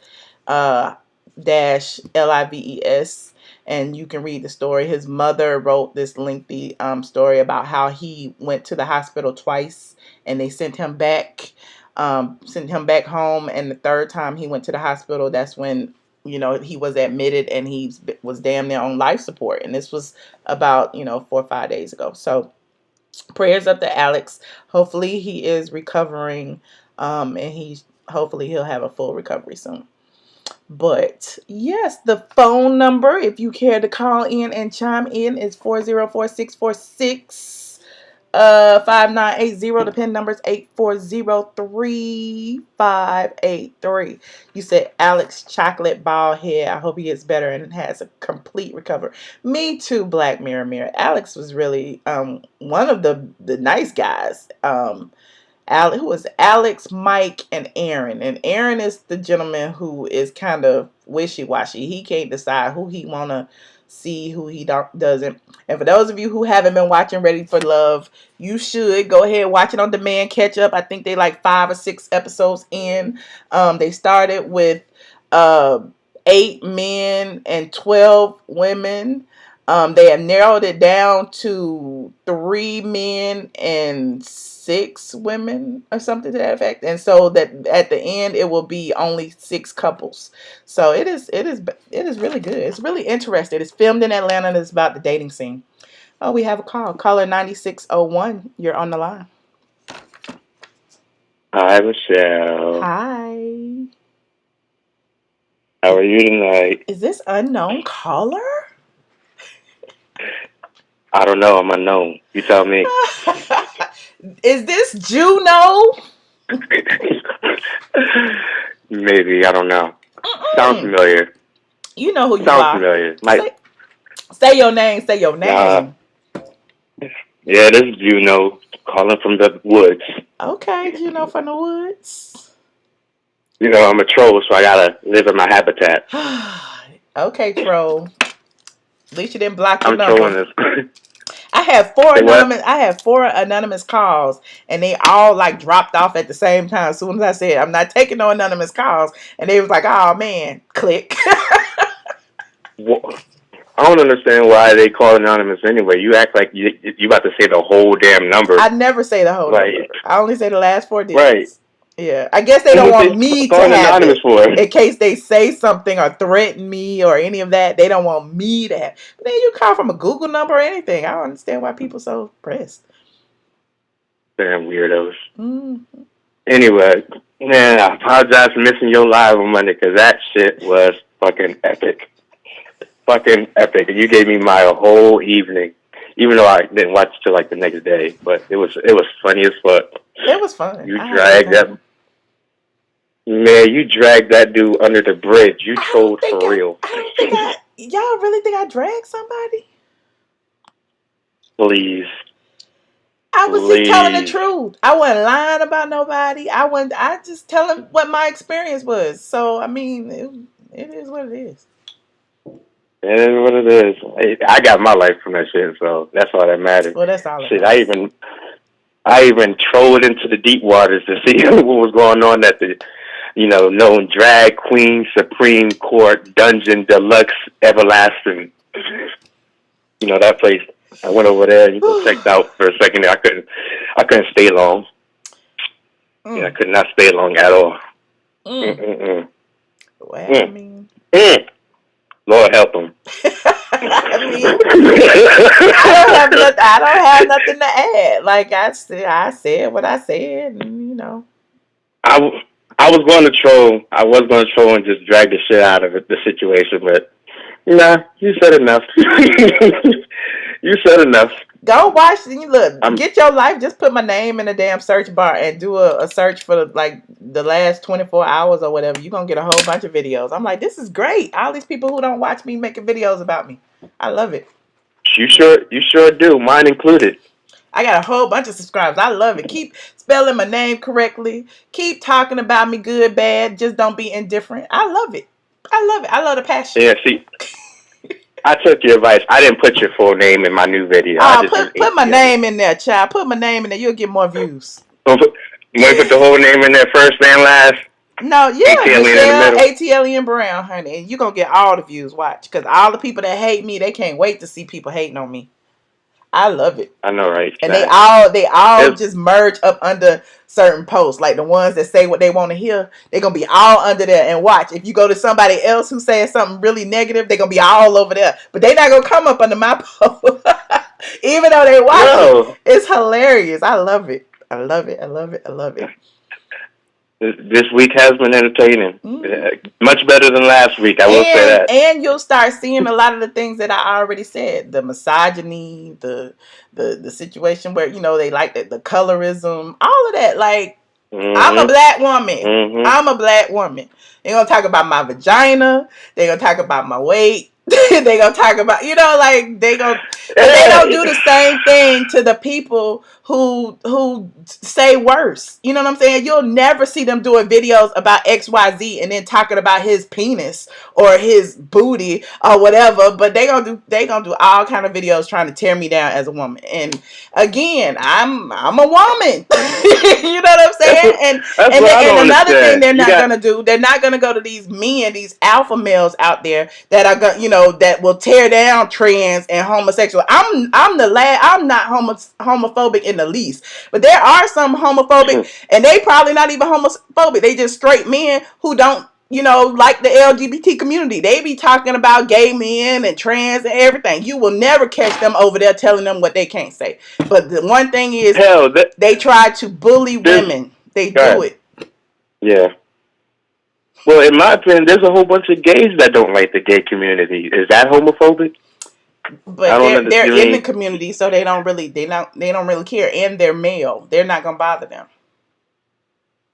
Speaker 1: dash LIVES. And you can read the story. His mother wrote this lengthy story about how he went to the hospital twice, and they sent him back home. And the third time he went to the hospital, that's when he was admitted, and he was damn near on life support. And this was about 4 or 5 days ago. So prayers up to Alex. Hopefully he is recovering, and hopefully he'll have a full recovery soon. But yes, the phone number, if you care to call in and chime in, is 404-646 5980. The pin number is 8403583. You said Alex chocolate bald head. I hope he gets better and has a complete recovery. Me too, Black Mirror. Alex was really one of the nice guys. Who was Alex, Mike, and Aaron. And Aaron is the gentleman who is kind of wishy-washy. He can't decide who he want to see, who he doesn't. And for those of you who haven't been watching Ready for Love, you should go ahead and watch it on demand, catch up. I think they like 5 or 6 episodes in. They started with 8 men and 12 women. They have narrowed it down to 3 men and 6 women or something to that effect. And so that at the end it will be only 6 couples. So it is really good. It's really interesting. It's filmed in Atlanta, and it's about the dating scene. Oh, we have a call. Caller 9601. You're on the line.
Speaker 6: Hi, Michelle.
Speaker 1: Hi.
Speaker 6: How are you tonight?
Speaker 1: Is this unknown caller?
Speaker 6: I don't know. I'm unknown. You tell me.
Speaker 1: Is this Juno?
Speaker 6: Maybe. I don't know. Sounds familiar.
Speaker 1: You know who you
Speaker 6: Sounds
Speaker 1: are.
Speaker 6: familiar.
Speaker 1: Say your name. Say your name.
Speaker 6: Yeah, this is Juno calling from the woods.
Speaker 1: Okay, Juno from the woods.
Speaker 6: I'm a troll, so I gotta live in my habitat.
Speaker 1: Okay, troll. At least you didn't block your
Speaker 6: I'm
Speaker 1: number.
Speaker 6: trolling this.
Speaker 1: I had 4 anonymous calls, and they all like dropped off at the same time. As soon as I said I'm not taking no anonymous calls, and they was like, "Oh man," click.
Speaker 6: I don't understand why they call anonymous anyway. You act like you about to say the whole damn number.
Speaker 1: I never say the whole number. I only say the last 4 digits.
Speaker 6: Right.
Speaker 1: Yeah, I guess they don't want me to have it in case they say something or threaten me or any of that. They don't want me to have. But then you call from a Google number or anything. I don't understand why people are so pressed.
Speaker 6: Damn weirdos.
Speaker 1: Mm-hmm.
Speaker 6: Anyway, man, I apologize for missing your live on Monday because that shit was fucking epic. Fucking epic. And you gave me my whole evening, even though I didn't watch till like the next day. But it was funny as fuck.
Speaker 1: It was fun.
Speaker 6: You dragged that dude under the bridge. You trolled for real.
Speaker 1: Y'all really think I dragged somebody?
Speaker 6: Please.
Speaker 1: I was just telling the truth. I wasn't lying about nobody. I just telling what my experience was. So I mean, it is what it is.
Speaker 6: It is what it is. I got my life from that shit, so that's all that matters.
Speaker 1: Well, that's all.
Speaker 6: Shit, I even trolled into the deep waters to see what was going on at the, known Drag Queen Supreme Court Dungeon Deluxe Everlasting. That place. I went over there and checked out for a second. I couldn't stay long. Yeah, I could not stay long at all.
Speaker 1: Well, I mean.
Speaker 6: Lord help him.
Speaker 1: I don't have nothing to add. Like I said what I said, and
Speaker 6: I was going to troll. I was going to troll and just drag the shit out of the situation, but nah, you said enough. You said enough.
Speaker 1: Go watch. Look, get your life. Just put my name in the damn search bar and do a search for the last 24 hours or whatever. You're going to get a whole bunch of videos. I'm like, this is great. All these people who don't watch me making videos about me. I love it.
Speaker 6: You sure do. Mine included.
Speaker 1: I got a whole bunch of subscribers. I love it. Keep spelling my name correctly. Keep talking about me good, bad. Just don't be indifferent. I love it. I love the passion.
Speaker 6: Yeah, see, I took your advice. I didn't put your full name in my new video.
Speaker 1: Put my name in there, child. Put my name in there. You'll get more views.
Speaker 6: You want to put the whole name in there, first and last?
Speaker 1: No, yeah.
Speaker 6: ATLien
Speaker 1: ATLien Brown, honey. And you're going to get all the views. Watch. Because all the people that hate me, they can't wait to see people hating on me. I love it.
Speaker 6: I know, right?
Speaker 1: And they all just merge up under certain posts. Like the ones that say what they want to hear, they're going to be all under there. And watch, if you go to somebody else who says something really negative, they're going to be all over there. But they're not going to come up under my post. Even though they watch it. It's hilarious. I love it. I love it. I love it. I love it.
Speaker 6: This week has been entertaining. Much better than last week, I will say that.
Speaker 1: And you'll start seeing a lot of the things that I already said. The misogyny, the situation where, they like the colorism, all of that. Like, I'm a black woman. I'm a black woman. They're going to talk about my vagina. They're going to talk about my weight. They're going to talk about, they don't do the same thing to the people who say worse. You know what I'm saying? You'll never see them doing videos about XYZ and then talking about his penis or his booty or whatever. But they gonna do all kind of videos trying to tear me down as a woman. And again, I'm a woman. You know what I'm saying? And another thing they're not gonna do, they're not gonna go to these men, these alpha males out there that are gonna, that will tear down trans and homosexual. I'm not homophobic in the least, but there are some homophobic, and they probably not even homophobic. They just straight men who don't, like the LGBT community. They be talking about gay men and trans and everything. You will never catch them over there telling them what they can't say. But the one thing is, they try to bully women. They do it.
Speaker 6: Yeah. Well, in my opinion, there's a whole bunch of gays that don't like the gay community. Is that homophobic?
Speaker 1: But they're in the community, so they don't really care, and they're male. They're not gonna bother them.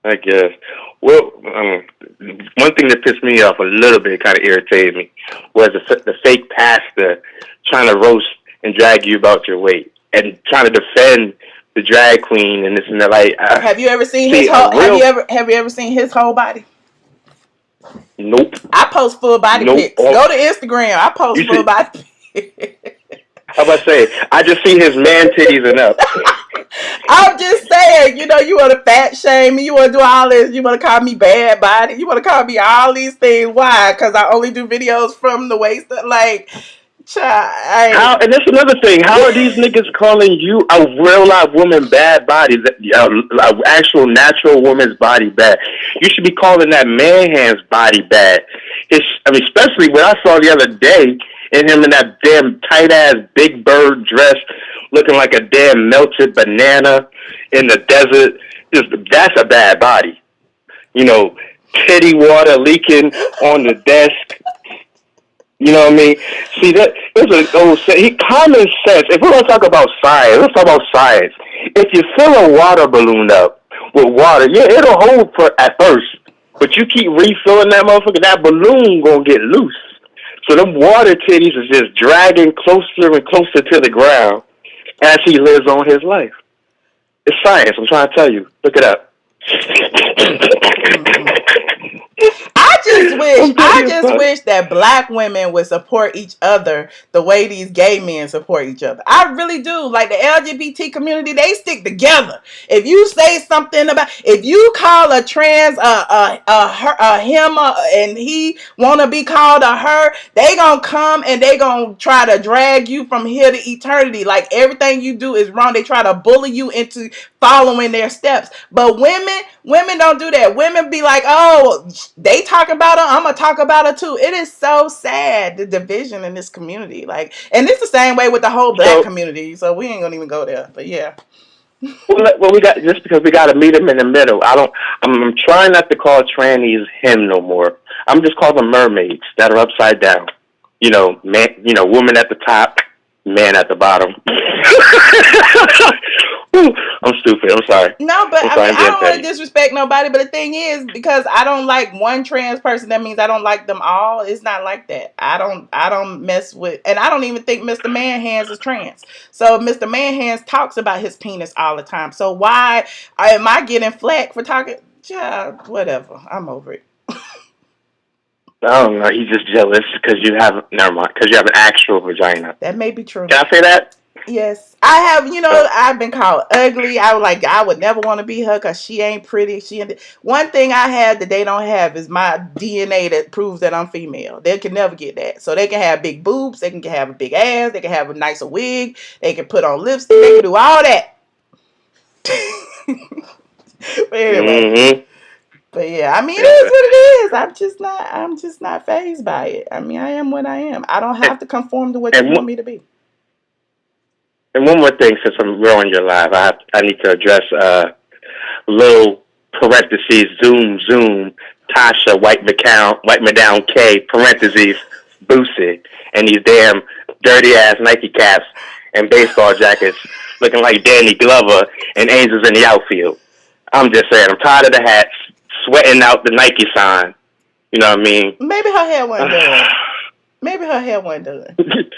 Speaker 6: I guess. Well, one thing that pissed me off a little bit, kind of irritated me, was the fake pastor trying to roast and drag you about your weight and trying to defend the drag queen and this and that. Like,
Speaker 1: have you ever seen his whole? Have you ever seen his whole body?
Speaker 6: Nope.
Speaker 1: I post full body pics. Go to Instagram. I post full body pics.
Speaker 6: How about say? I just see his man titties enough.
Speaker 1: I'm just saying, you want to fat shame me, you want to do all this, you want to call me bad body, you want to call me all these things. Why? Because I only do videos from the waist. Like, child.
Speaker 6: And that's another thing. How are these niggas calling you a real live woman bad body, actual natural woman's body bad? You should be calling that man hands body bad. Especially what I saw the other day. And him in that damn tight-ass Big Bird dress looking like a damn melted banana in the desert. That's a bad body. Titty water leaking on the desk. You know what I mean? See, there's an old saying. Common sense. If we're going to talk about science, let's talk about science. If you fill a water balloon up with water, yeah, it'll hold at first. But you keep refilling that motherfucker, that balloon going to get loose. So them water titties is just dragging closer and closer to the ground as he lives on his life. It's science, I'm trying to tell you. Look it up.
Speaker 1: I just wish that black women would support each other the way these gay men support each other. I really do. Like the LGBT community, they stick together. If you say something if you call a trans him and he want to be called a her, they gonna come and they gonna try to drag you from here to eternity. Like everything you do is wrong. They try to bully you into following their steps. But women don't do that. Women be like, oh, they talk about her, I'm gonna talk about her too. It is so sad, the division in this community. Like, and it's the same way with the whole black community. So we ain't gonna even go there. But yeah.
Speaker 6: Well, we got just because we got to meet him in the middle. I'm trying not to call trannies him no more. I'm just calling them mermaids that are upside down. Man, woman at the top, man at the bottom. I'm stupid. I'm sorry.
Speaker 1: No, but I mean, I don't want to disrespect nobody, but the thing is, because I don't like one trans person, that means I don't like them all. It's not like that. I don't mess with, and I don't even think Mr. Manhands is trans. So Mr. Manhands talks about his penis all the time. So why am I getting flack for talking? Yeah, whatever. I'm over it.
Speaker 6: I don't know. He's just jealous because you have because you have an actual vagina.
Speaker 1: That may be true.
Speaker 6: Can I say that?
Speaker 1: Yes, I have. I've been called ugly. I would never want to be her because she ain't pretty. One thing I have that they don't have is my DNA that proves that I'm female. They can never get that. So they can have big boobs. They can have a big ass. They can have a nicer wig. They can put on lipstick. They can do all that. But anyway. But yeah, I mean, it is what it is. I'm just not fazed by it. I mean, I am what I am. I don't have to conform to what you want me to be.
Speaker 6: And one more thing, since we're on your live, I need to address little parentheses zoom Tasha White McDown K parentheses Boosie and these damn dirty ass Nike caps and baseball jackets looking like Danny Glover and Angels in the outfield. I'm just saying, I'm tired of the hats, sweating out the Nike sign. You know what I mean?
Speaker 1: Maybe her hair wasn't done.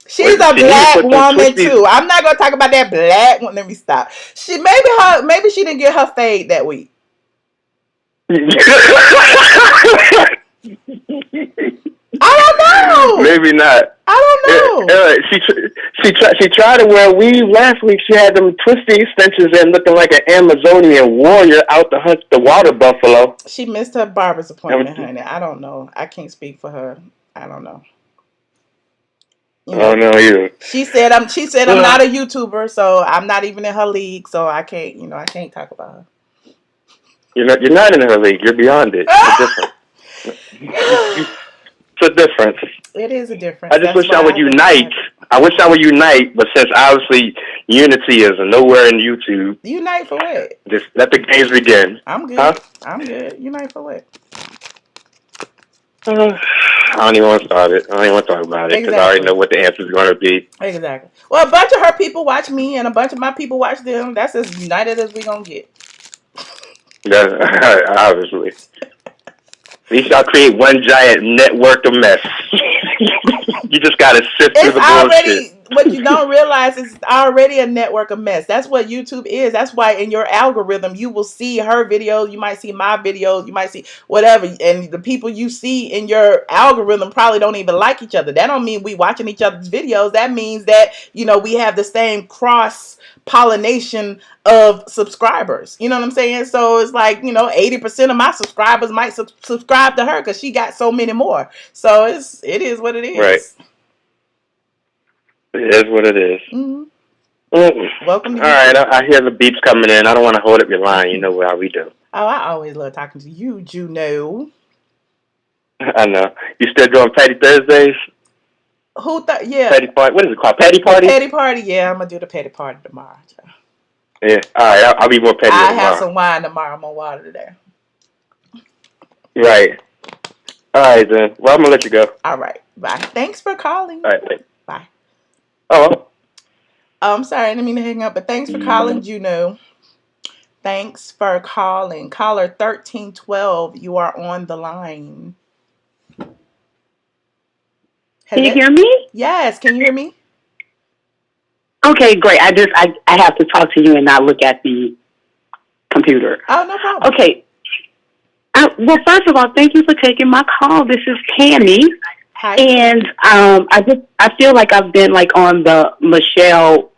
Speaker 1: She's a black woman too. I'm not gonna talk about that black one. Let me stop. Maybe she didn't get her fade that week. I don't know.
Speaker 6: Maybe not.
Speaker 1: I don't know.
Speaker 6: She tried to wear a weave last week. She had them twisty extensions and looking like an Amazonian warrior out to hunt the water buffalo.
Speaker 1: She missed her barber's appointment, honey. I don't know. I can't speak for her. I don't know.
Speaker 6: I don't know either.
Speaker 1: She said I'm not a YouTuber, so I'm not even in her league, so I can't talk about her.
Speaker 6: You're not in her league. You're beyond it. It's different. It's a difference.
Speaker 1: It is a difference.
Speaker 6: I just wish I would unite. I wish I would unite, but since obviously unity is nowhere in YouTube.
Speaker 1: Unite for what?
Speaker 6: Just let the games begin.
Speaker 1: I'm good. Huh? I'm good. Unite for what?
Speaker 6: I don't even want to start it. I don't even want to talk about it because I already know what the answer is going to be.
Speaker 1: Exactly. Well, a bunch of her people watch me, and a bunch of my people watch them. That's as united as we gonna get.
Speaker 6: Yeah, obviously. At least y'all create one giant network of mess. You just gotta sift through the bullshit.
Speaker 1: What you don't realize is it's already a network of mess. That's what YouTube is. That's why in your algorithm you will see her videos, you might see my videos, you might see whatever, and the people you see in your algorithm probably don't even like each other. That don't mean we watching each other's videos. That means that we have the same cross pollination of subscribers. You know what I'm saying? So it's like 80% of my subscribers might subscribe to her because she got so many more. So it is what it is.
Speaker 6: Right. It is what it is.
Speaker 1: Mm-hmm.
Speaker 6: Welcome. All right, I hear the beeps coming in. I don't want to hold up your line. You know how we do.
Speaker 1: Oh, I always love talking to you, Juno.
Speaker 6: I know. You still doing Petty Thursdays?
Speaker 1: Yeah.
Speaker 6: Petty party. What is it called? Petty party?
Speaker 1: Petty party. Yeah, I'm gonna do the petty party tomorrow.
Speaker 6: Yeah. All right. I'll be more petty tomorrow.
Speaker 1: I have some wine tomorrow. I'm gonna water today.
Speaker 6: Right. All right then. Well, I'm gonna let you go.
Speaker 1: All right. Bye. Thanks for calling.
Speaker 6: All right.
Speaker 1: Bye.
Speaker 6: Oh.
Speaker 1: I'm sorry. I didn't mean to hang up, but thanks for calling, Juno. Thanks for calling. Caller 1312. You are on the line.
Speaker 7: Can you hear me?
Speaker 1: Yes. Can you hear me?
Speaker 7: Okay, great. I have to talk to you and not look at the computer.
Speaker 1: Oh, no problem.
Speaker 7: Okay. Well, first of all, thank you for taking my call. This is Tammy.
Speaker 1: Hi.
Speaker 7: And I feel like I've been on the Michelle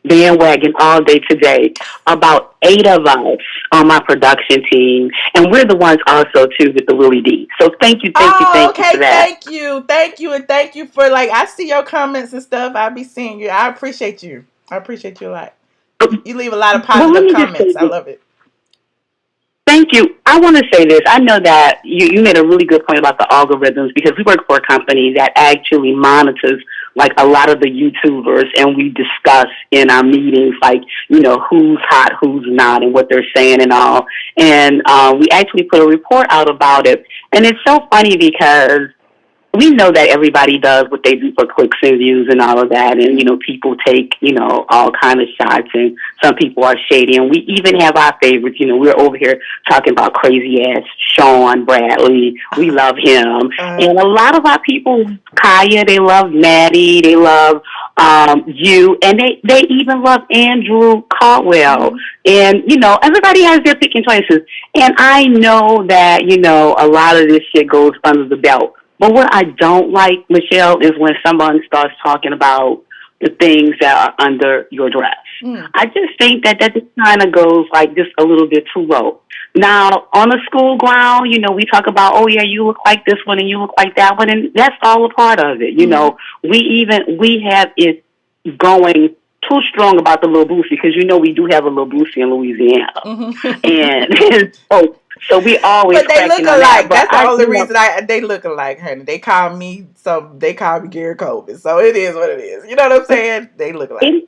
Speaker 7: bandwagon all day today. About 8 of us on my production team, and we're the ones also too with the Willie D. So thank you for that.
Speaker 1: Thank you, and thank you for I see your comments and stuff. I be seeing you. I appreciate you. I appreciate you a lot. You leave a lot of positive comments. I love it.
Speaker 7: Thank you. I want to say this. I know that you made a really good point about the algorithms because we work for a company that actually monitors a lot of the YouTubers, and we discuss in our meetings who's hot, who's not, and what they're saying and all. And we actually put a report out about it. And it's so funny because we know that everybody does what they do for clicks and views and all of that, and people take all kind of shots, and some people are shady, and we even have our favorites. We're over here talking about crazy ass Sean Bradley. We love him, and a lot of our people, Kaya, they love Maddie, they love you, and they even love Andrew Caldwell, and everybody has their picking choices, and I know that a lot of this shit goes under the belt. But what I don't like, Michelle, is when someone starts talking about the things that are under your dress. I just think that just kind of goes like just a little bit too low. Now, on the school ground, we talk about, oh yeah, you look like this one and you look like that one, and that's all a part of it. We have it going too strong about the little boosie, because we do have a little boosie in Louisiana, and so we always.
Speaker 1: But they look alike. That's the only reason they look alike, honey. They call me Gary Coleman, so it is what it is. You know what I'm saying? They look alike.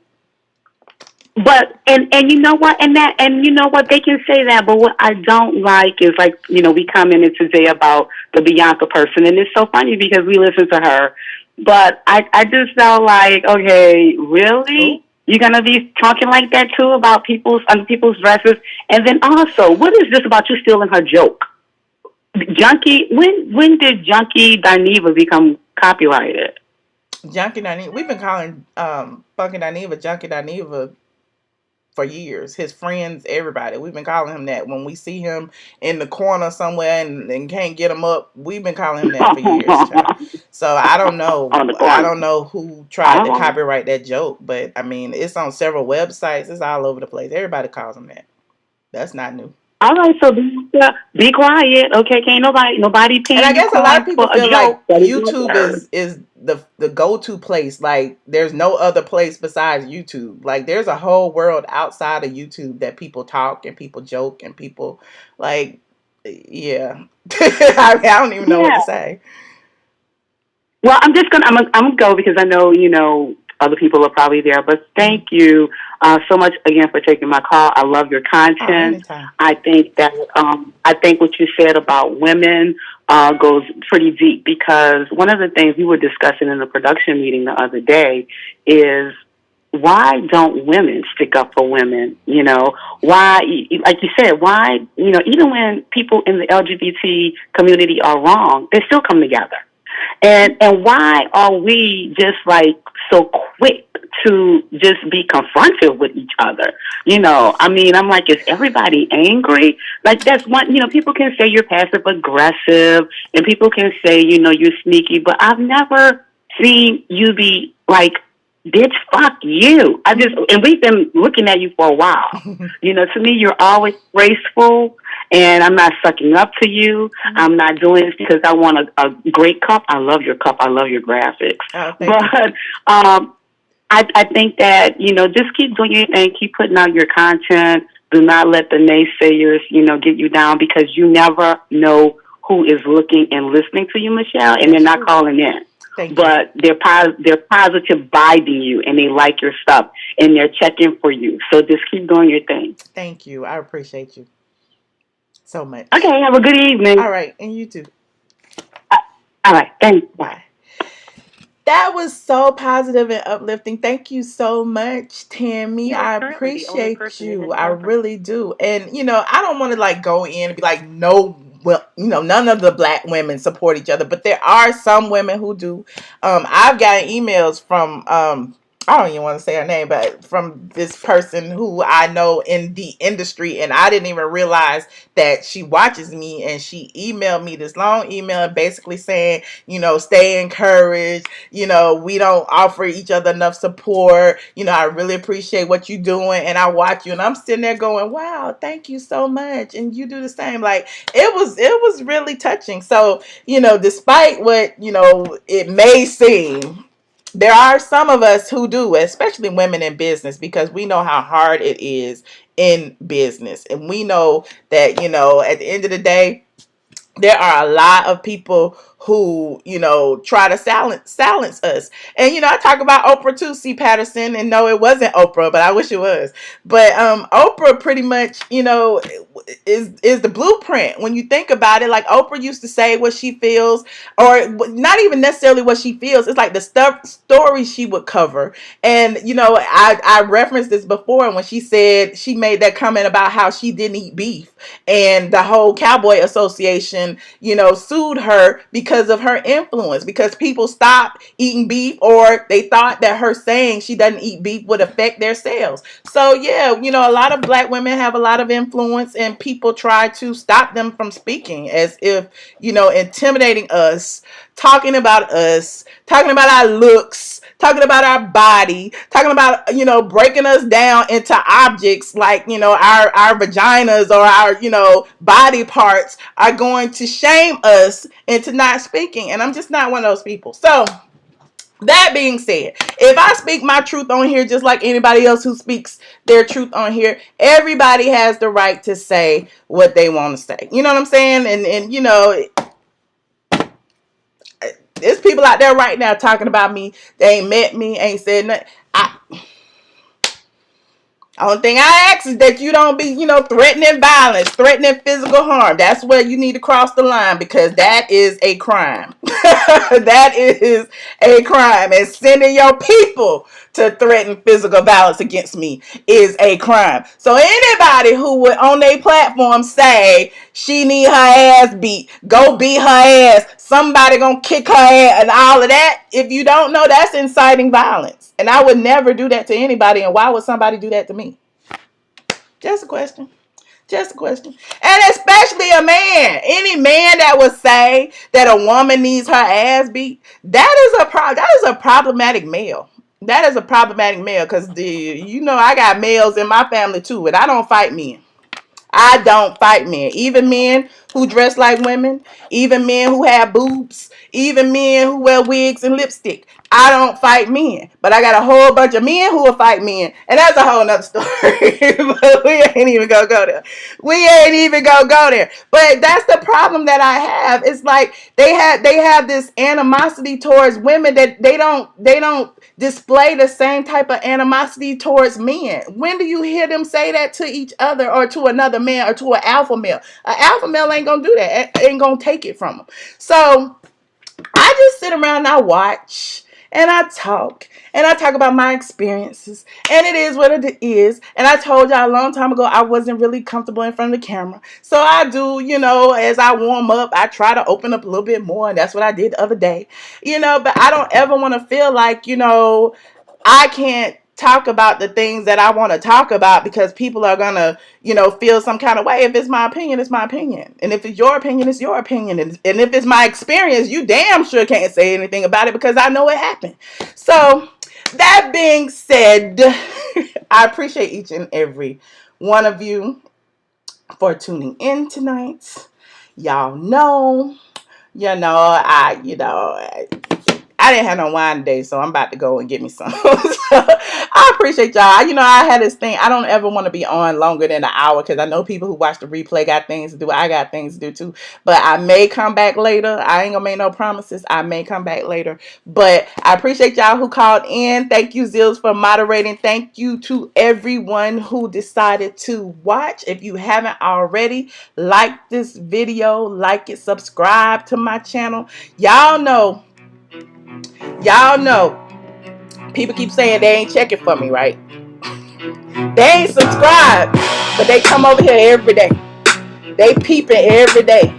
Speaker 7: But and you know what, and you know what, they can say that, but what I don't like is, like, we commented today about the Bianca person, and it's so funny because we listen to her, but I just felt like, okay, really? You're gonna be talking like that too about people's dresses? And then also, what is this about you stealing her joke? Junkie, when did Junkie Dineva become copyrighted?
Speaker 1: Junkie Dineva, we've been calling Funky Dineva Junkie Dineva for years. His friends, everybody, we've been calling him that. When we see him in the corner somewhere and can't get him up, we've been calling him that for years, child. So I don't know who tried to copyright that joke, but I mean, it's on several websites. It's all over the place. Everybody calls him that. That's not new.
Speaker 7: All right, so be quiet, okay? Can't nobody paying.
Speaker 1: And I guess a lot of people feel like YouTube is the go-to place. Like, there's no other place besides YouTube. Like, there's a whole world outside of YouTube that people talk and people joke and people, like, yeah. I mean, I don't even know what to say.
Speaker 7: Well, I'm gonna go, because I know other people are probably there, but thank you so much again for taking my call. I love your content. I think that I think what you said about women goes pretty deep, because one of the things we were discussing in the production meeting the other day is, why don't women stick up for women? Why, like you said, why, even when people in the LGBT community are wrong, they still come together. And why are we just like so quick to just be confronted with each other? I mean, I'm like, is everybody angry? Like, that's one, people can say you're passive aggressive, and people can say, you're sneaky, but I've never seen you be like, bitch, fuck you. And we've been looking at you for a while. To me, you're always graceful, and I'm not sucking up to you. I'm not doing this because I want a great cup. I love your cup. I love your graphics. But I think that, just keep doing your thing. Keep putting out your content. Do not let the naysayers, get you down, because you never know who is looking and listening to you, Michelle, and they're not calling in. But they're positive vibing you, and they like your stuff, and they're checking for you. So just keep doing your thing.
Speaker 1: Thank you. I appreciate you so much.
Speaker 7: Okay, have a good evening.
Speaker 1: All right, and you too.
Speaker 7: All right, thanks.
Speaker 1: Bye. That was so positive and uplifting. Thank you so much, Tammy. I appreciate you. I really do. And, I don't want to like go in and be like, no, well, none of the black women support each other, but there are some women who do. I've gotten emails from, I don't even want to say her name, but from this person who I know in the industry, and I didn't even realize that she watches me, and she emailed me this long email basically saying, stay encouraged, we don't offer each other enough support, I really appreciate what you're doing, and I watch you, and I'm sitting there going, wow, thank you so much, and you do the same. Like, it was really touching. So, despite what, it may seem, there are some of us who do, especially women in business, because we know how hard it is in business. And we know that, at the end of the day, there are a lot of people who, try to silence us. And, I talk about Oprah too, C. Patterson, and no, it wasn't Oprah, but I wish it was. But Oprah pretty much, is the blueprint. When you think about it, like Oprah used to say what she feels, or not even necessarily what she feels. It's like the stories she would cover. And, I referenced this before when she said, she made that comment about how she didn't eat beef. And the whole Cowboy Association, sued her because of her influence, because people stopped eating beef, or they thought that her saying she doesn't eat beef would affect their sales. So yeah, a lot of black women have a lot of influence, and people try to stop them from speaking, as if, intimidating us, talking about us, talking about our looks, talking about our body, talking about, breaking us down into objects like, our vaginas or our, body parts are going to shame us into not speaking. And I'm just not one of those people. So that being said, if I speak my truth on here, just like anybody else who speaks their truth on here, everybody has the right to say what they want to say. You know what I'm saying? And there's people out there right now talking about me. They ain't met me, ain't said nothing. Only thing I ask is that you don't be, threatening violence, threatening physical harm. That's where you need to cross the line, because that is a crime. That is a crime. And sending your people to threaten physical violence against me is a crime. So anybody who would on their platform say she need her ass beat, go beat her ass, somebody gonna kick her ass and all of that, if you don't know, that's inciting violence. And I would never do that to anybody. And why would somebody do that to me? Just a question. Just a question. And especially a man. Any man that would say that a woman needs her ass beat, that is a problematic male. That is a problematic male, because I got males in my family too, and I don't fight men. I don't fight men. Even men who dress like women, even men who have boobs, even men who wear wigs and lipstick. I don't fight men. But I got a whole bunch of men who will fight men. And that's a whole nother story. But we ain't even gonna go there. We ain't even gonna go there. But that's the problem that I have. It's like they have this animosity towards women that they don't display the same type of animosity towards men. When do you hear them say that to each other, or to another man, or to an alpha male? An alpha male ain't gonna do that. Ain't gonna take it from them. So I just sit around and I watch and I talk about my experiences, and it is what it is. And I told y'all a long time ago I wasn't really comfortable in front of the camera. So I do, as I warm up, I try to open up a little bit more, and that's what I did the other day. But I don't ever want to feel like, I can't talk about the things that I want to talk about, because people are gonna, feel some kind of way. If it's my opinion, it's my opinion. And if it's your opinion, it's your opinion. And if it's my experience, you damn sure can't say anything about it, because I know it happened. So that being said, I appreciate each and every one of you for tuning in tonight. Y'all know, I didn't have no wine today, so I'm about to go and get me some. So, I appreciate y'all. I had this thing. I don't ever want to be on longer than an hour, because I know people who watch the replay got things to do. I got things to do too. But I may come back later. I ain't gonna make no promises. I may come back later. But I appreciate y'all who called in. Thank you, Zills, for moderating. Thank you to everyone who decided to watch. If you haven't already, like this video, like it, subscribe to my channel. Y'all know, people keep saying they ain't checking for me, right? They ain't subscribed, but they come over here every day. They peeping every day.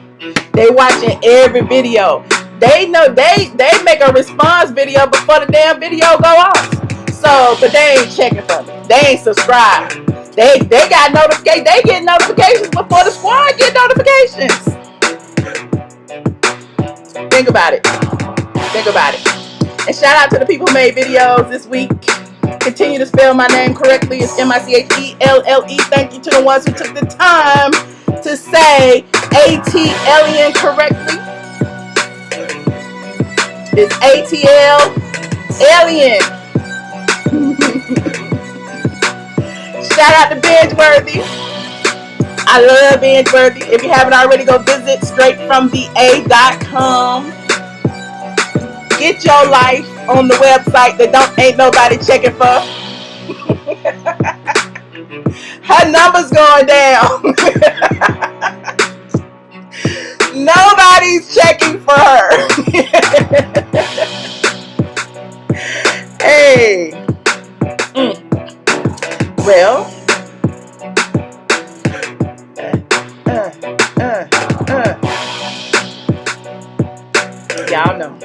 Speaker 1: They watching every video. They know they make a response video before the damn video go off. So, but they ain't checking for me. They ain't subscribed. They got notifications. They get notifications before the squad get notifications. Think about it. Think about it. And shout out to the people who made videos this week. Continue to spell my name correctly. It's MICHELLE. Thank you to the ones who took the time to say ATLien correctly. It's ATLien. Shout out to Bingeworthy. I love Bingeworthy. If you haven't already, go visit straightfromtha.com. hate your life on the website that ain't nobody checking for. Her numbers going down. Nobody's checking for her. Hey. Well. Y'all know.